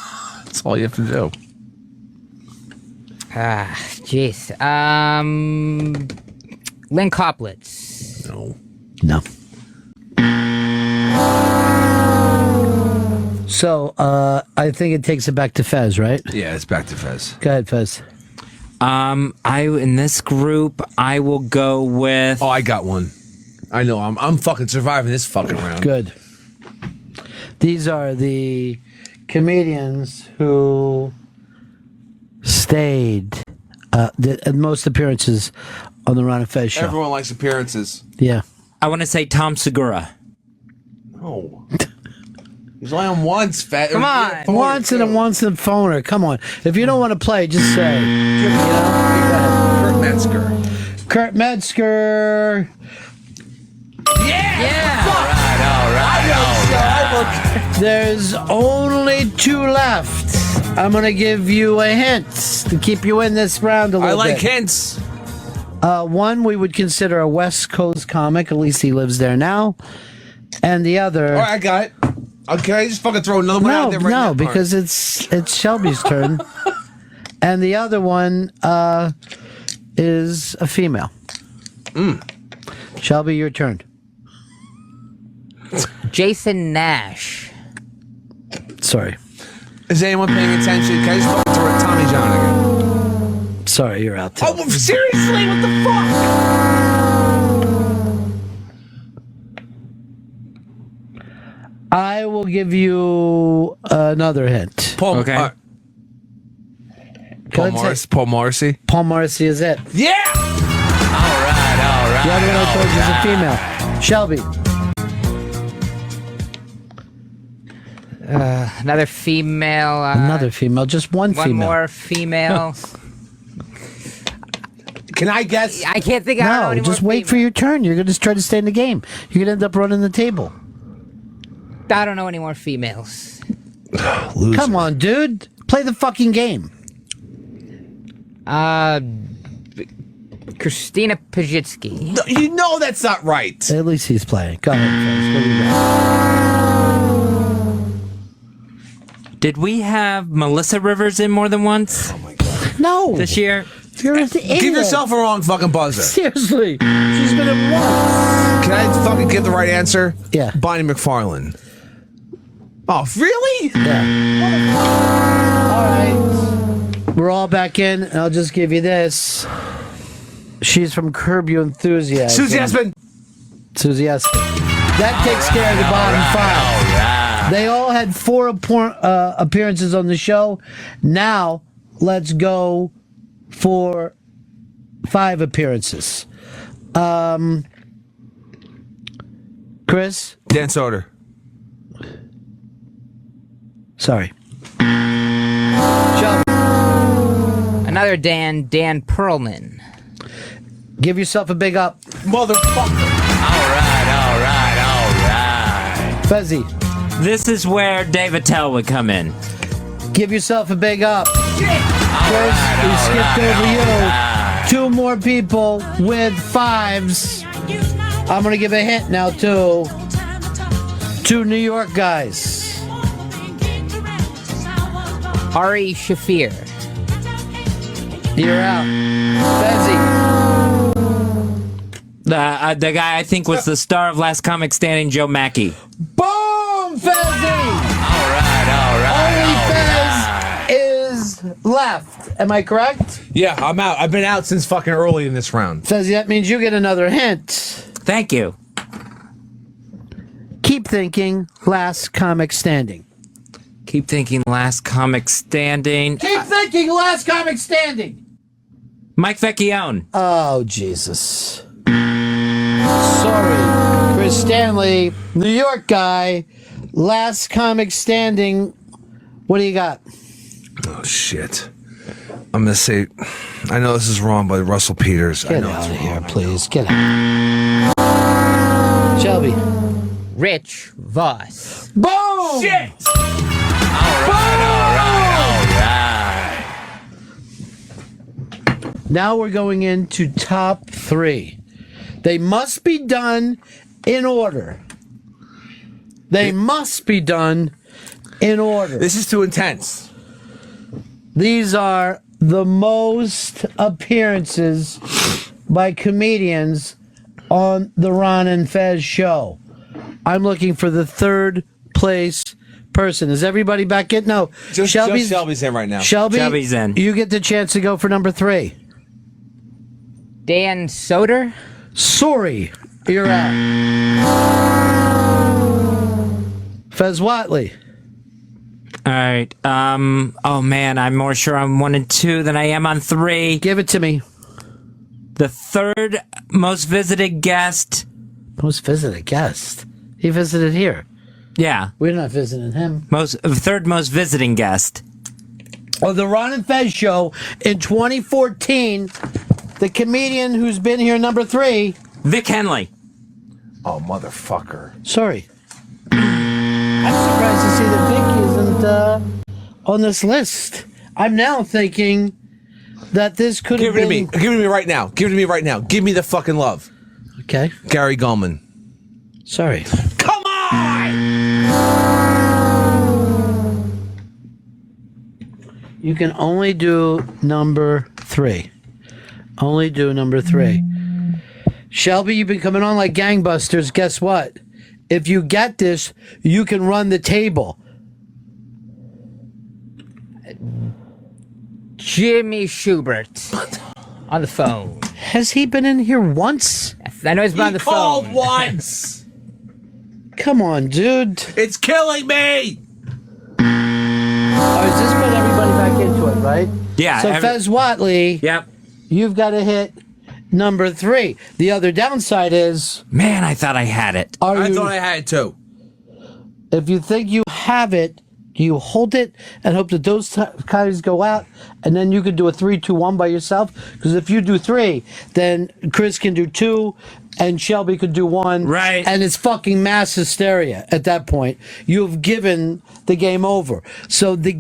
That's all you have to do. Jeez. Lynn Koplitz. No. So, I think it takes it back to Fez, right? Yeah, it's back to Fez. Go ahead, Fez. In this group, I will go with. Oh, I got one. I know. I'm fucking surviving this fucking round. Good. These are the comedians who stayed at most appearances on the Ron and Fez show. Everyone likes appearances. Yeah. I want to say Tom Segura. No. He's only on once, fat. Come on. Once and phoner. Come on. If you don't want to play, just say. Kurt Metzger. Kurt Metzger. There's only 2 left. I'm going to give you a hint to keep you in this round a I little like bit. hints. One we would consider a West Coast comic. At least he lives there now. And the other... All right, I got it. Can I just fucking throw another one out there right now? No, because it's Shelby's turn. And the other one is a female. Shelby, your turn. Jason Nash. Sorry. Is anyone paying attention? Can I just fucking throw it Tommy John again? Sorry, you're out too. Oh, seriously? What the fuck? I will give you another hint. Paul, Okay. Paul Morrissey. Paul Morrissey is it. Yeah! The other one I told you is a female. Shelby. Another female. Another female. Just one One female. more female. Can I guess? I can't think. I don't know No, any just more wait for females. your turn. You're going to try to stay in the game. You're going to end up running the table. I don't know any more females. Loser. Come on, dude. Play the fucking game. Christina Pajitsky. No, you know that's not right. At least he's playing. Go ahead, Fez. What do you got? Did we have Melissa Rivers in more than once No. this year? You're an idiot. Give yourself a wrong fucking buzzer. Seriously. She's been in once. Can I fucking give the right answer? Yeah. Bonnie McFarlane. Oh, really? Yeah. All right. We're all back in, and I'll just give you this. She's from Curb Your Enthusiasm. Susie Essman. Susie Essman. That takes care of the bottom five. They all had 4 appearances on the show. Now, let's go for 5 appearances. Chris? Dan Soder. Sorry. Shelby. Another Dan Perlman. Give yourself a big up. Motherfucker. All right. Fezzi. This is where Dave Attell would come in. Give yourself a big up. Chris, we skipped over you. 2 more people with 5s. I'm going to give a hint now, too. 2 New York guys. Ari Shafir. You're out. Fezzi. The guy I think was the star of Last Comic Standing, Joe Mackey. Boom, Fezzi. Only Fez is left. Am I correct? Yeah, I'm out. I've been out since fucking early in this round. Fezzi, that means you get another hint. Thank you. Keep thinking Last Comic Standing. Keep thinking Last Comic Standing. Keep thinking Last Comic Standing. Mike Vecchione. Oh, Jesus. Sorry. Chris Stanley, New York guy, Last Comic Standing. What do you got? Oh, shit. I'm going to say, I know this is wrong, but Russell Peters. I Get know out it's of here, wrong. please. Get out. Shelby. Rich Voss. Boom! Shit! Now we're going into top 3. They must be done in order. They must be done in order. This is too intense. These are the most appearances by comedians on the Ron and Fez show. I'm looking for the 3rd place person. Is everybody back in? No. Just Shelby's in right now. Shelby's in. You get the chance to go for number 3. Dan Soder. Sorry, you're out. Fez Watley. All right. Oh man, I'm more sure on 1 and 2 than I am on 3. Give it to me. The 3rd most visited guest. Most visited guest. He visited here. Yeah. We're not visiting him. 3rd most visiting guest. Oh, the Ron and Fez show in 2014. The comedian who's been here number 3. Vic Henley. Oh, motherfucker. Sorry. I'm surprised to see that Vic isn't on this list. I'm now thinking that this could have Give it been... to me. Give it to me right now. Give it to me right now. Give me the fucking love. Okay. Gary Gulman. Sorry. Come on! You can only do number 3. Only do number 3. Shelby, you've been coming on like gangbusters. Guess what? If you get this, you can run the table. Jimmy Schubert. On the phone. Has he been in here once? I know he's been on the Called phone. once. Come on, dude. It's killing me. Oh, is this put everybody back into it, right? Yeah. So Fez Watley, Yep. you've got to hit number 3. The other downside is, Man, I thought I had it. are I you? thought I had it too. If you think you have it, Do you hold it and hope that those guys go out, and then you could do a 3-2-1 by yourself? Because if you do 3, then Chris can do 2, and Shelby could do 1. Right. And it's fucking mass hysteria at that point. You've given the game over. So this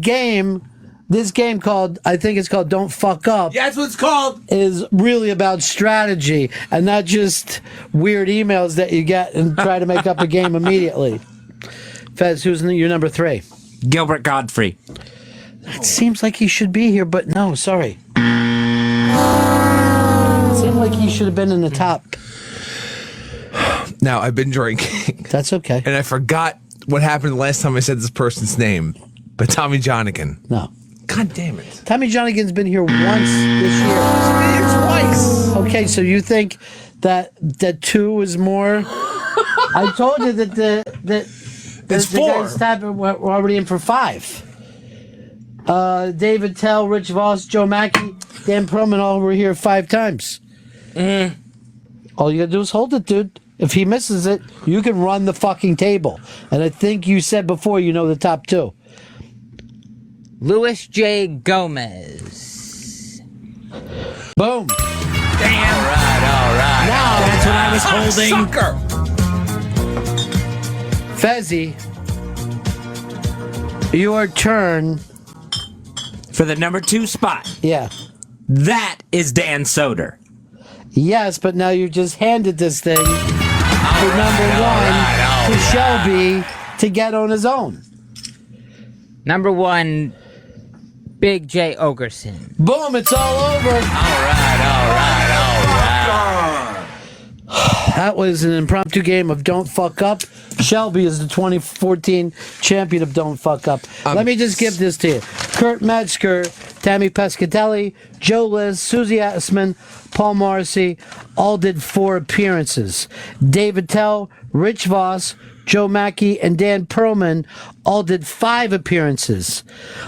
game called, I think it's called Don't Fuck Up. Yeah, that's what it's called. Is really about strategy and not just weird emails that you get and try to make up a game immediately. Fez, who's your number 3? Gilbert Godfrey. It seems like he should be here, but no, sorry. It seemed like he should have been in the top. Now, I've been drinking. That's okay. And I forgot what happened the last time I said this person's name. But Tommy Johnigan. No. God damn it. Tommy Johnigan's been here once this year. He's been here twice. Okay, so you think that 2 is more? I told you that the It's 4. guys we're already in for 5. David Tell, Rich Voss, Joe Mackey, Dan Perlman all were here 5 times. All you gotta do is hold it, dude. If he misses it, you can run the fucking table. And I think you said before you know the top 2. Louis J. Gomez. Boom. Damn. All right. Now that's what I was holding. Sucker. Fezzy, your turn. For the number 2 spot. Yeah. That is Dan Soder. Yes, but now you just handed this thing to number 1 to Shelby to get on his own. Number 1, Big J. Ogerson. Boom, it's all over. All right. That was an impromptu game of Don't Fuck Up. Shelby is the 2014 champion of Don't Fuck Up. Let me just give this to you. Kurt Metzger, Tammy Pescatelli, Joe Liz, Susie Assman, Paul Morrissey all did 4 appearances. David Tell, Rich Voss, Joe Mackey, and Dan Perlman all did 5 appearances.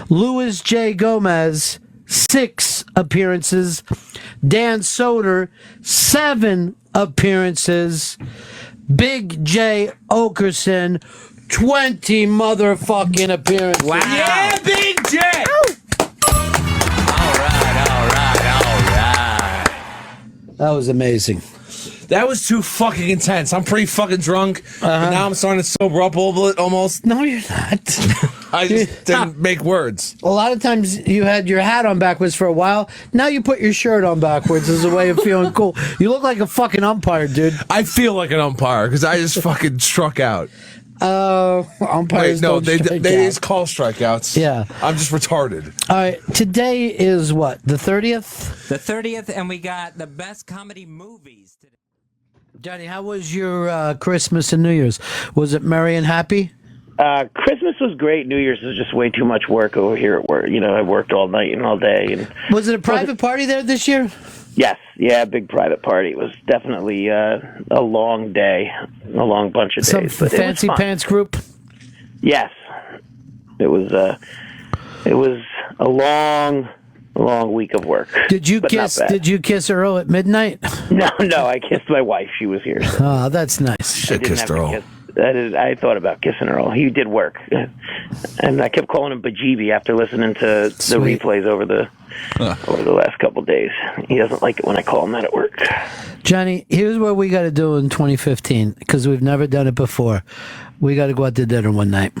Louis J. Gomez, 6 appearances. Dan Soder, 7 appearances. Big J. Okerson, 20 motherfucking appearances. Wow. Yeah, Big J. All right. That was amazing. That was too fucking intense. I'm pretty fucking drunk. And now I'm starting to sober up a little bit almost. No, you're not. I just didn't make words. A lot of times you had your hat on backwards for a while. Now you put your shirt on backwards as a way of feeling cool. You look like a fucking umpire, dude. I feel like an umpire because I just fucking struck out. Umpires Wait, no, don't they strike just out. call strikeouts. Yeah. I'm just retarded. All right, today is what, the 30th? The 30th, and we got the best comedy movies today. Johnny, how was your Christmas and New Year's? Was it merry and happy? Christmas was great. New Year's was just way too much work over here at work. You know, I worked all night and all day. And Was it a private party there this year? yes, yeah, big private party. It was definitely a long day, a long bunch of Some days. But it was fancy fun. pants group? Yes, it was a long week of work. Did you but not kiss? bad. Did you kiss Earl at midnight? No, I kissed my wife. She was here. So Oh, that's nice. Shit, didn't kissed have to Earl. kiss. I thought about kissing Earl. He did work, and I kept calling him Bajibi after listening to the Sweet. replays over the last couple days. He doesn't like it when I call him that at work. Johnny, here's what we got to do in 2015 because we've never done it before. We got to go out to dinner one night.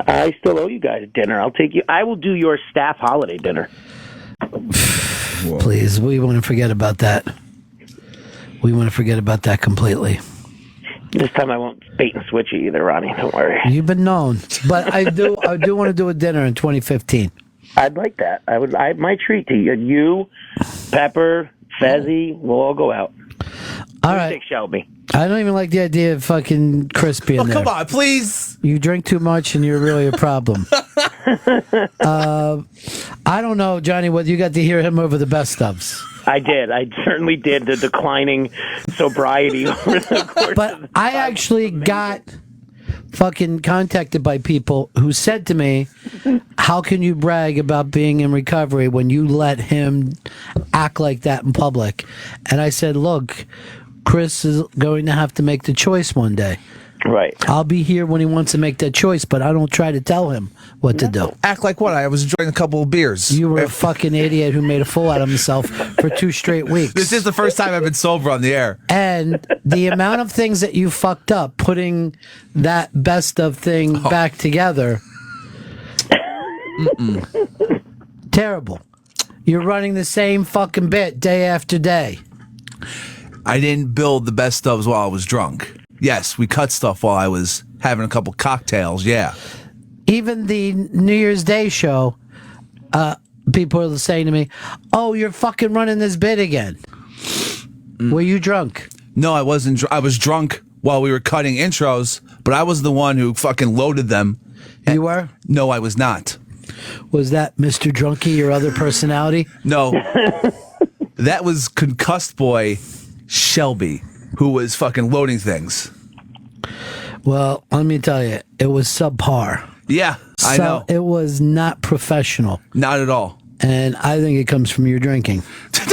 I still owe you guys dinner. I'll take you. I will do your staff holiday dinner. Please, we want to forget about that. We want to forget about that completely. This time I won't bait and switch you either, Ronnie. Don't worry. You've been known, but I do want to do a dinner in 2015. I'd like that. My treat to you. You, Pepper, Fezzy, we'll all go out. All right. Take Shelby. I don't even like the idea of fucking Chris being there. Come on, please. You drink too much and you're really a problem. I don't know, Johnny, whether you got to hear him over the best ofs. I did. I certainly did. The declining sobriety over the course But of the I actually got fucking contacted by people who said to me, how can you brag about being in recovery when you let him act like that in public? And I said, look, Chris is going to have to make the choice one day. Right. I'll be here when he wants to make that choice, but I don't try to tell him what to do. Act like what? I was enjoying a couple of beers. You were a fucking idiot who made a fool out of himself for 2 straight weeks. This is the first time I've been sober on the air. And the amount of things that you fucked up putting that best of thing back together. Terrible. You're running the same fucking bit day after day. I didn't build the best ofs while I was drunk. Yes, we cut stuff while I was having a couple cocktails, yeah. Even the New Year's Day show, people are saying to me, "Oh, you're fucking running this bit again." Were you drunk? No, I wasn't. I was drunk while we were cutting intros, but I was the one who fucking loaded them. You were? No, I was not. Was that Mr. Drunky, your other personality? No. That was concussed boy Shelby, who was fucking loading things. Well, let me tell you, it was subpar. Yeah, I know. It was not professional. Not at all. And I think it comes from your drinking.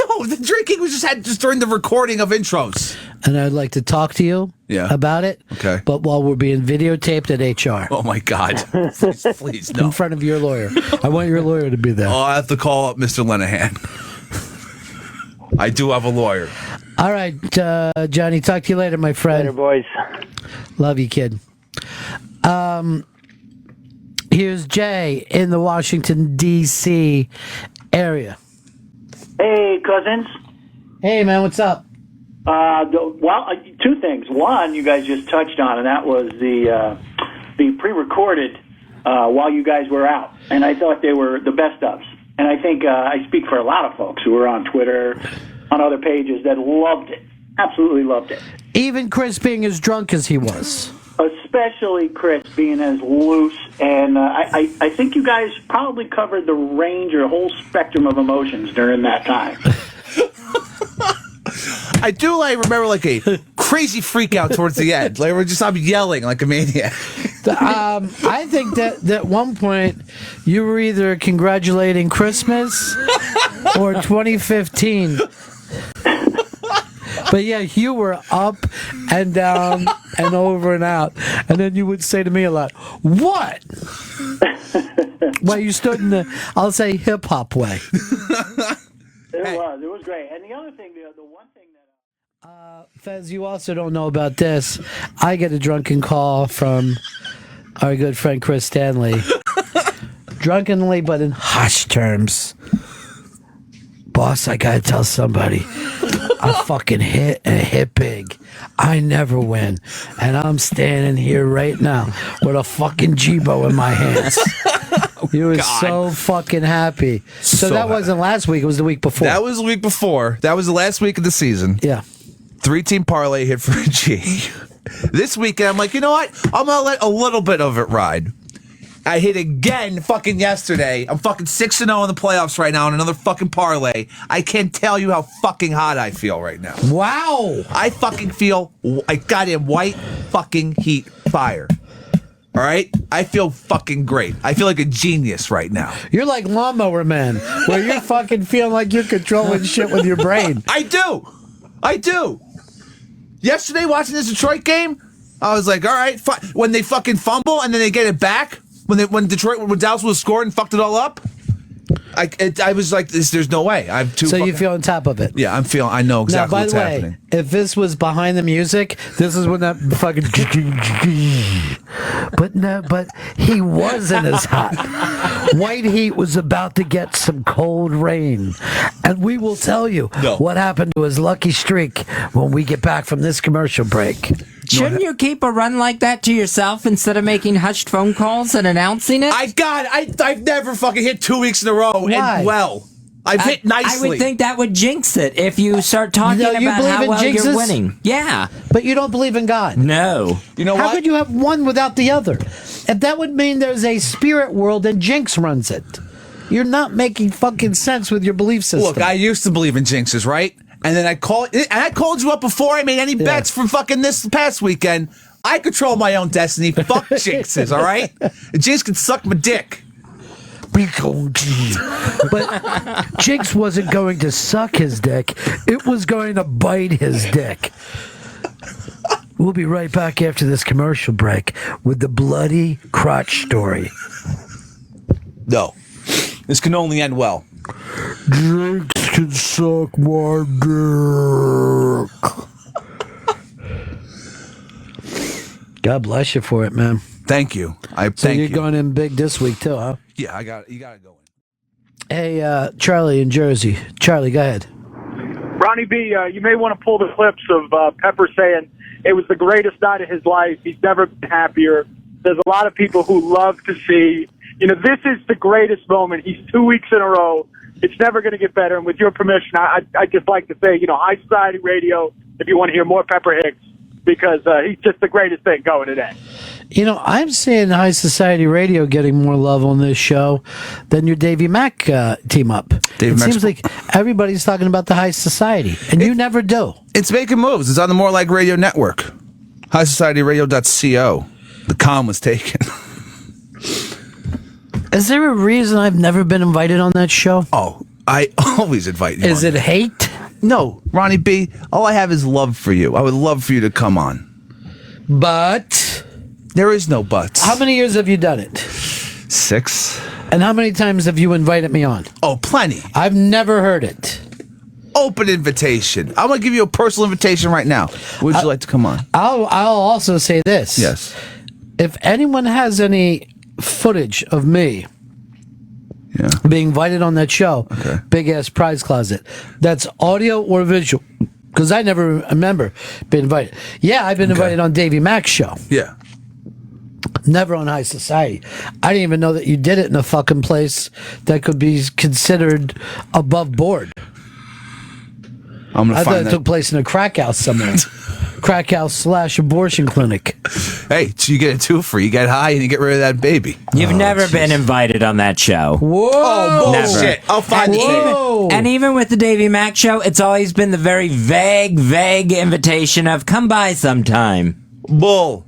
No, the drinking was just during the recording of intros. And I'd like to talk to you about it. Okay. But while we're being videotaped at HR. Oh, my God. Please, no. In front of your lawyer. I want your lawyer to be there. Oh, I have to call up Mr. Lenahan. I do have a lawyer. All right, Johnny, talk to you later, my friend. Later, boys. Love you, kid. Here's Jay in the Washington, D.C. area. Hey, cousins. Hey, man, what's up? Well, 2 things. One, you guys just touched on, and that was the pre-recorded while you guys were out. And I thought they were the best ofs. And I think I speak for a lot of folks who were on Twitter, on other pages, that loved it. Absolutely loved it. Even Chris being as drunk as he was. Especially Chris being as loose. And I think you guys probably covered the range or whole spectrum of emotions during that time. I do remember a crazy freak out towards the end. We're just yelling like a maniac. I think that at one point you were either congratulating Christmas or 2015. But yeah, you were up and down and over and out. And then you would say to me a lot, "What?" Well, you stood in the, I'll say, hip-hop way. It was great. And the other thing, the one thing that... Fez, you also don't know about this. I get a drunken call from our good friend Chris Stanley. Drunkenly, but in hushed terms. "Boss, I gotta tell somebody. I fucking hit big. I never win. And I'm standing here right now with a fucking Jibo in my hands." He was so fucking happy. So that wasn't last week, it was the week before. That was the week before. That was the last week of the season. Yeah. 3-team parlay hit for a G. This weekend, I'm like, you know what? I'm going to let a little bit of it ride. I hit again fucking yesterday. I'm fucking 6-0 in the playoffs right now on another fucking parlay. I can't tell you how fucking hot I feel right now. Wow. I fucking feel like goddamn white fucking heat fire. All right? I feel fucking great. I feel like a genius right now. You're like Lawnmower Man, where you're fucking feeling like you're controlling shit with your brain. I do. Yesterday, watching this Detroit game, I was like, all right, when they fucking fumble and then they get it back, when Dallas was scored and fucked it all up, I was like, there's no way. I'm too. So you feel on top of it? Yeah, I know exactly now, what's happening. By the way, if this was behind the music, this is when that fucking. But he wasn't as hot. White heat was about to get some cold rain, and we will tell you what happened to his lucky streak when we get back from this commercial break. Shouldn't you keep a run like that to yourself instead of making hushed phone calls and announcing it? I've never fucking hit 2 weeks in a row. Why? And well, I've hit nicely. I would think that would jinx it if you start talking No, you about believe how in well jinxes? you're winning. Yeah. But you don't believe in God. No. You know How what? could you have one without the other? If that would mean there's a spirit world and Jinx runs it. You're not making fucking sense with your belief system. Look, I used to believe in jinxes, right? And then I called you up before I made any bets for fucking this past weekend. I control my own destiny. Fuck jinxes, all right? Jinx can suck my dick. But Jinx wasn't going to suck his dick. It was going to bite his dick. We'll be right back after this commercial break with the bloody crotch story. No. This can only end well. Drinks can suck my dick. God bless you for it, man. Thank you. So you're going in big this week too, huh? Yeah, you got to go in. Hey, Charlie in Jersey. Charlie, go ahead. Ronnie B, you may want to pull the clips of Pepper saying it was the greatest night of his life. He's never been happier. There's a lot of people who love to see, this is the greatest moment. He's 2 weeks in a row. It's never going to get better. And with your permission, I'd just like to say, High Society Radio, if you want to hear more Pepper Hicks, because he's just the greatest thing going today. I'm seeing High Society Radio getting more love on this show than your Davey Mack team up. It seems like everybody's talking about the High Society, and you never do. It's making moves. It's on the More Like Radio Network. HighSocietyRadio.co. The com was taken. Is there a reason I've never been invited on that show? Oh, I always invite you. Is it hate? No, Ronnie B, all I have is love for you. I would love for you to come on. But there is no buts. How many years have you done it? 6. And how many times have you invited me on? Oh, plenty. I've never heard it. Open invitation. I'm going to give you a personal invitation right now. Would you like to come on? I'll also say this. Yes. If anyone has any footage of me being invited on that show, big ass prize closet, that's audio or visual, because I never remember being invited. Yeah, I've been invited on Davey Mack's show. Yeah. Never on High Society. I didn't even know that you did it in a fucking place that could be considered above board. I thought it took place in a crack house somewhere. Crack house / abortion clinic. Hey, so you get a twofer. You get high and you get rid of that baby. You've never been invited on that show. Whoa! Oh, bullshit. I'll find it. And even with the Davey Mack show, it's always been the very vague invitation of come by sometime. Bull.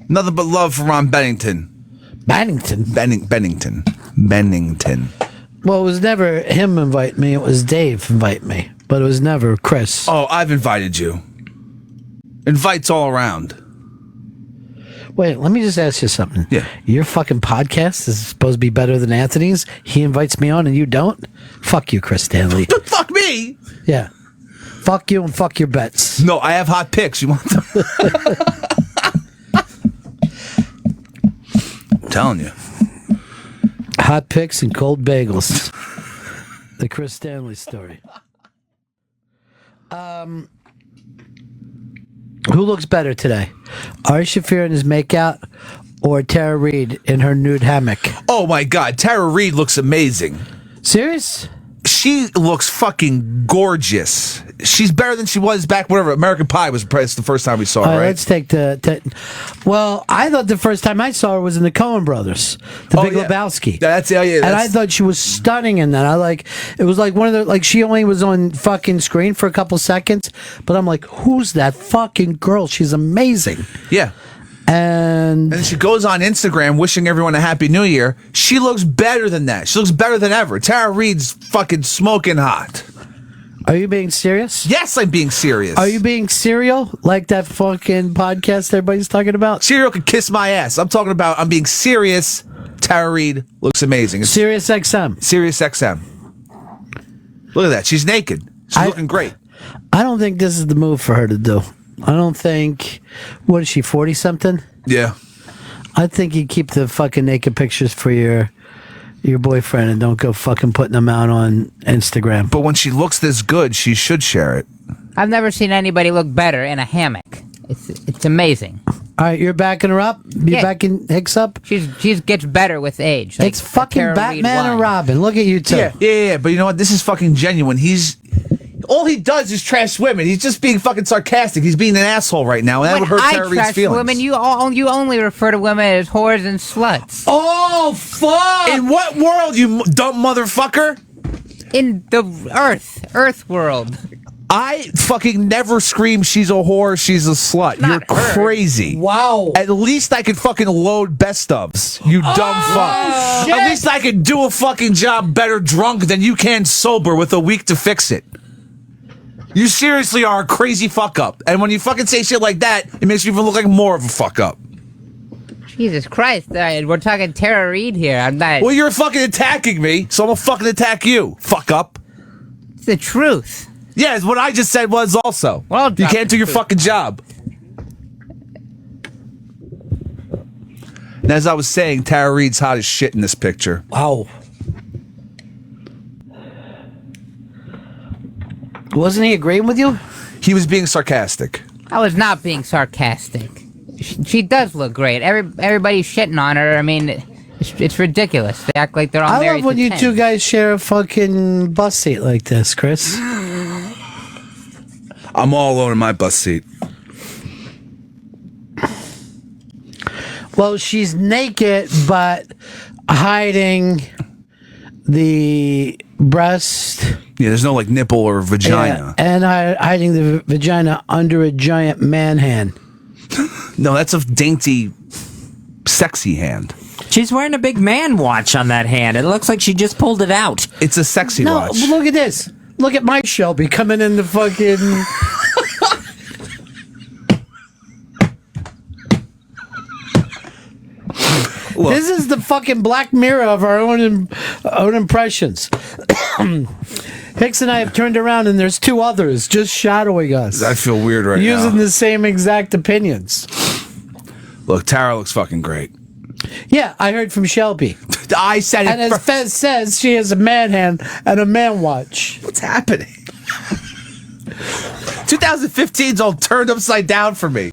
Nothing but love for Ron Bennington. Bennington? Bennington. Well, it was never him invite me. It was Dave invite me. But it was never Chris. Oh, I've invited you. Invites all around. Wait, let me just ask you something. Yeah. Your fucking podcast is supposed to be better than Anthony's. He invites me on and you don't? Fuck you, Chris Stanley. Fuck me? Yeah. Fuck you and fuck your bets. No, I have hot picks. You want them? I'm telling you. Hot picks and cold bagels. The Chris Stanley story. Who looks better today? Ari Shaffir in his makeout or Tara Reid in her nude hammock? Oh my God, Tara Reid looks amazing. Serious? She looks fucking gorgeous. She's better than she was back whenever American Pie was the first time we saw her, right? Let's take well, I thought the first time I saw her was in the Coen Brothers, the Big Lebowski. And I thought she was stunning in that. It was like one of the, she only was on fucking screen for a couple seconds, but I'm like, who's that fucking girl? She's amazing. Yeah. And she goes on Instagram wishing everyone a happy new year. She looks better than that. She looks better than ever. Tara Reid's fucking smoking hot. Are you being serious? Yes, I'm being serious. Are you being serial like that fucking podcast everybody's talking about? Serial could kiss my ass. I'm talking about, I'm being serious. Tara Reid looks amazing. Sirius XM. Sirius XM. Look at that. She's naked. She's looking great. I don't think this is the move for her to do. I don't think, what is she, 40-something? Yeah. I think you keep the fucking naked pictures for your boyfriend and don't go fucking putting them out on Instagram. But when she looks this good, she should share it. I've never seen anybody look better in a hammock. It's amazing. All right, you're backing her up? You're backing Hicks up? She gets better with age. It's fucking Batman and Robin. Look at you two. Yeah. But you know what? This is fucking genuine. All he does is trash women. He's just being fucking sarcastic. He's being an asshole right now, and that would hurt Tara Reid's feelings. Women, you only refer to women as whores and sluts. Oh, fuck! In what world, you dumb motherfucker? In the Earth world. I fucking never scream she's a whore, she's a slut. You're crazy. Wow. At least I could fucking load best ofs, you dumb fuck. Shit. At least I could do a fucking job better drunk than you can sober with a week to fix it. You seriously are a crazy fuck up. And when you fucking say shit like that, it makes you even look like more of a fuck up. Jesus Christ, we're talking Tara Reid here. I'm not. Well, you're fucking attacking me, so I'm gonna fucking attack you. Fuck up. It's the truth. Yeah, it's what I just said was also. Well, you can't do your fucking job. And as I was saying, Tara Reid's hot as shit in this picture. Wow. Wasn't he agreeing with you? He was being sarcastic. I was not being sarcastic. She does look great. Everybody's shitting on her. I mean, it's ridiculous. They act like they're all married. I love when to you 10. two guys share a fucking bus seat like this, Chris. I'm all alone in my bus seat. Well, she's naked, but hiding the breast. Yeah, there's no like nipple or vagina. Yeah, and hiding the vagina under a giant man hand. No, that's a dainty, sexy hand. She's wearing a big man watch on that hand. It looks like she just pulled it out. It's a sexy watch. No, look at this. Look at my Shelby coming in the fucking... Look. This is the fucking Black Mirror of our own impressions. Hicks and I have turned around and there's two others just shadowing us. I feel weird right now. Using the same exact opinions. Look, Tara looks fucking great. Yeah, I heard from Shelby. I said it And as first. Fez says, she has a man hand and a man watch. What's happening? 2015's all turned upside down for me.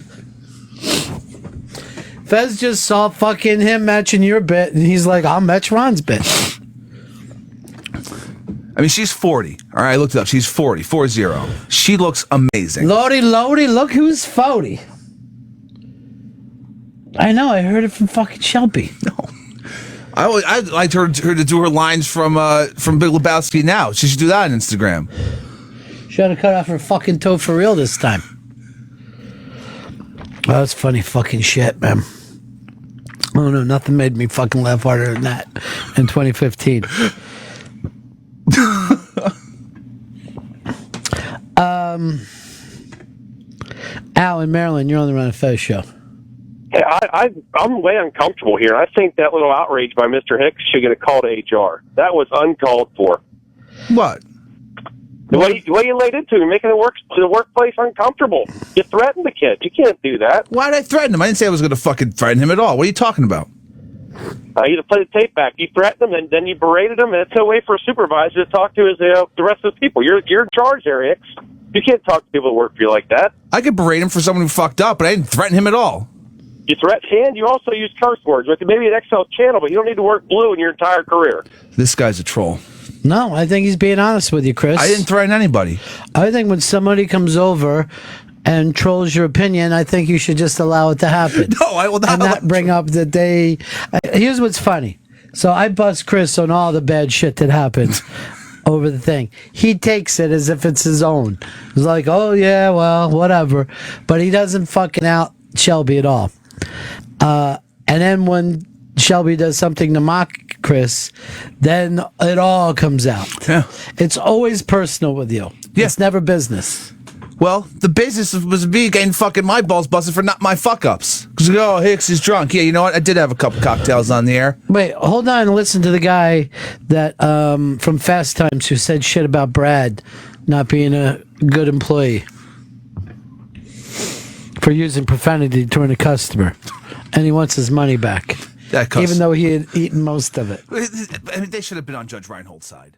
Fez just saw fucking him matching your bit, and he's like, I'll match Ron's bit. I mean, she's 40. All right, I looked it up. She's 40. 40. She looks amazing. Lordy, look who's 40. I know, I heard it from fucking Shelby. No. I liked her to do her lines from Big Lebowski now. She should do that on Instagram. Should have cut off her fucking toe for real this time. Oh, that's funny fucking shit, man. Oh no, nothing made me fucking laugh harder than that in 2015. Al in Maryland, you're on the Ron and Fez show. Hey, I'm way uncomfortable here. I think that little outrage by Mr. Hicks should get a call to HR. That was uncalled for. What? The way you laid into him, making the workplace uncomfortable. You threatened the kid. You can't do that. Why did I threaten him? I didn't say I was going to fucking threaten him at all. What are you talking about? You play the tape back. You threatened him, and then you berated him, and it's no way for a supervisor to talk to the rest of the people. You're in charge there, Hicks. You can't talk to people that work for you like that. I could berate him for someone who fucked up, but I didn't threaten him at all. You threatened, and you also use curse words. Like maybe an XL channel, but you don't need to work blue in your entire career. This guy's a troll. No, I think he's being honest with you, Chris. I didn't threaten anybody. I think when somebody comes over and trolls your opinion, I think you should just allow it to happen. No, I will not. And not bring up that they... here's what's funny. So I bust Chris on all the bad shit that happened over the thing. He takes it as if it's his own. He's like, oh yeah, well, whatever. But he doesn't fucking out Shelby at all. And then when Shelby does something to mock Chris, then it all comes out. Yeah. It's always personal with you. Yeah. It's never business. Well, the business was me getting fucking my balls busted for not my fuck-ups. Because, oh, Hicks is drunk. Yeah, you know what? I did have a couple cocktails on the air. Wait, hold on and listen to the guy that from Fast Times who said shit about Brad not being a good employee for using profanity toward a customer. And he wants his money back. Even though he had eaten most of it. I mean, they should have been on Judge Reinhold's side.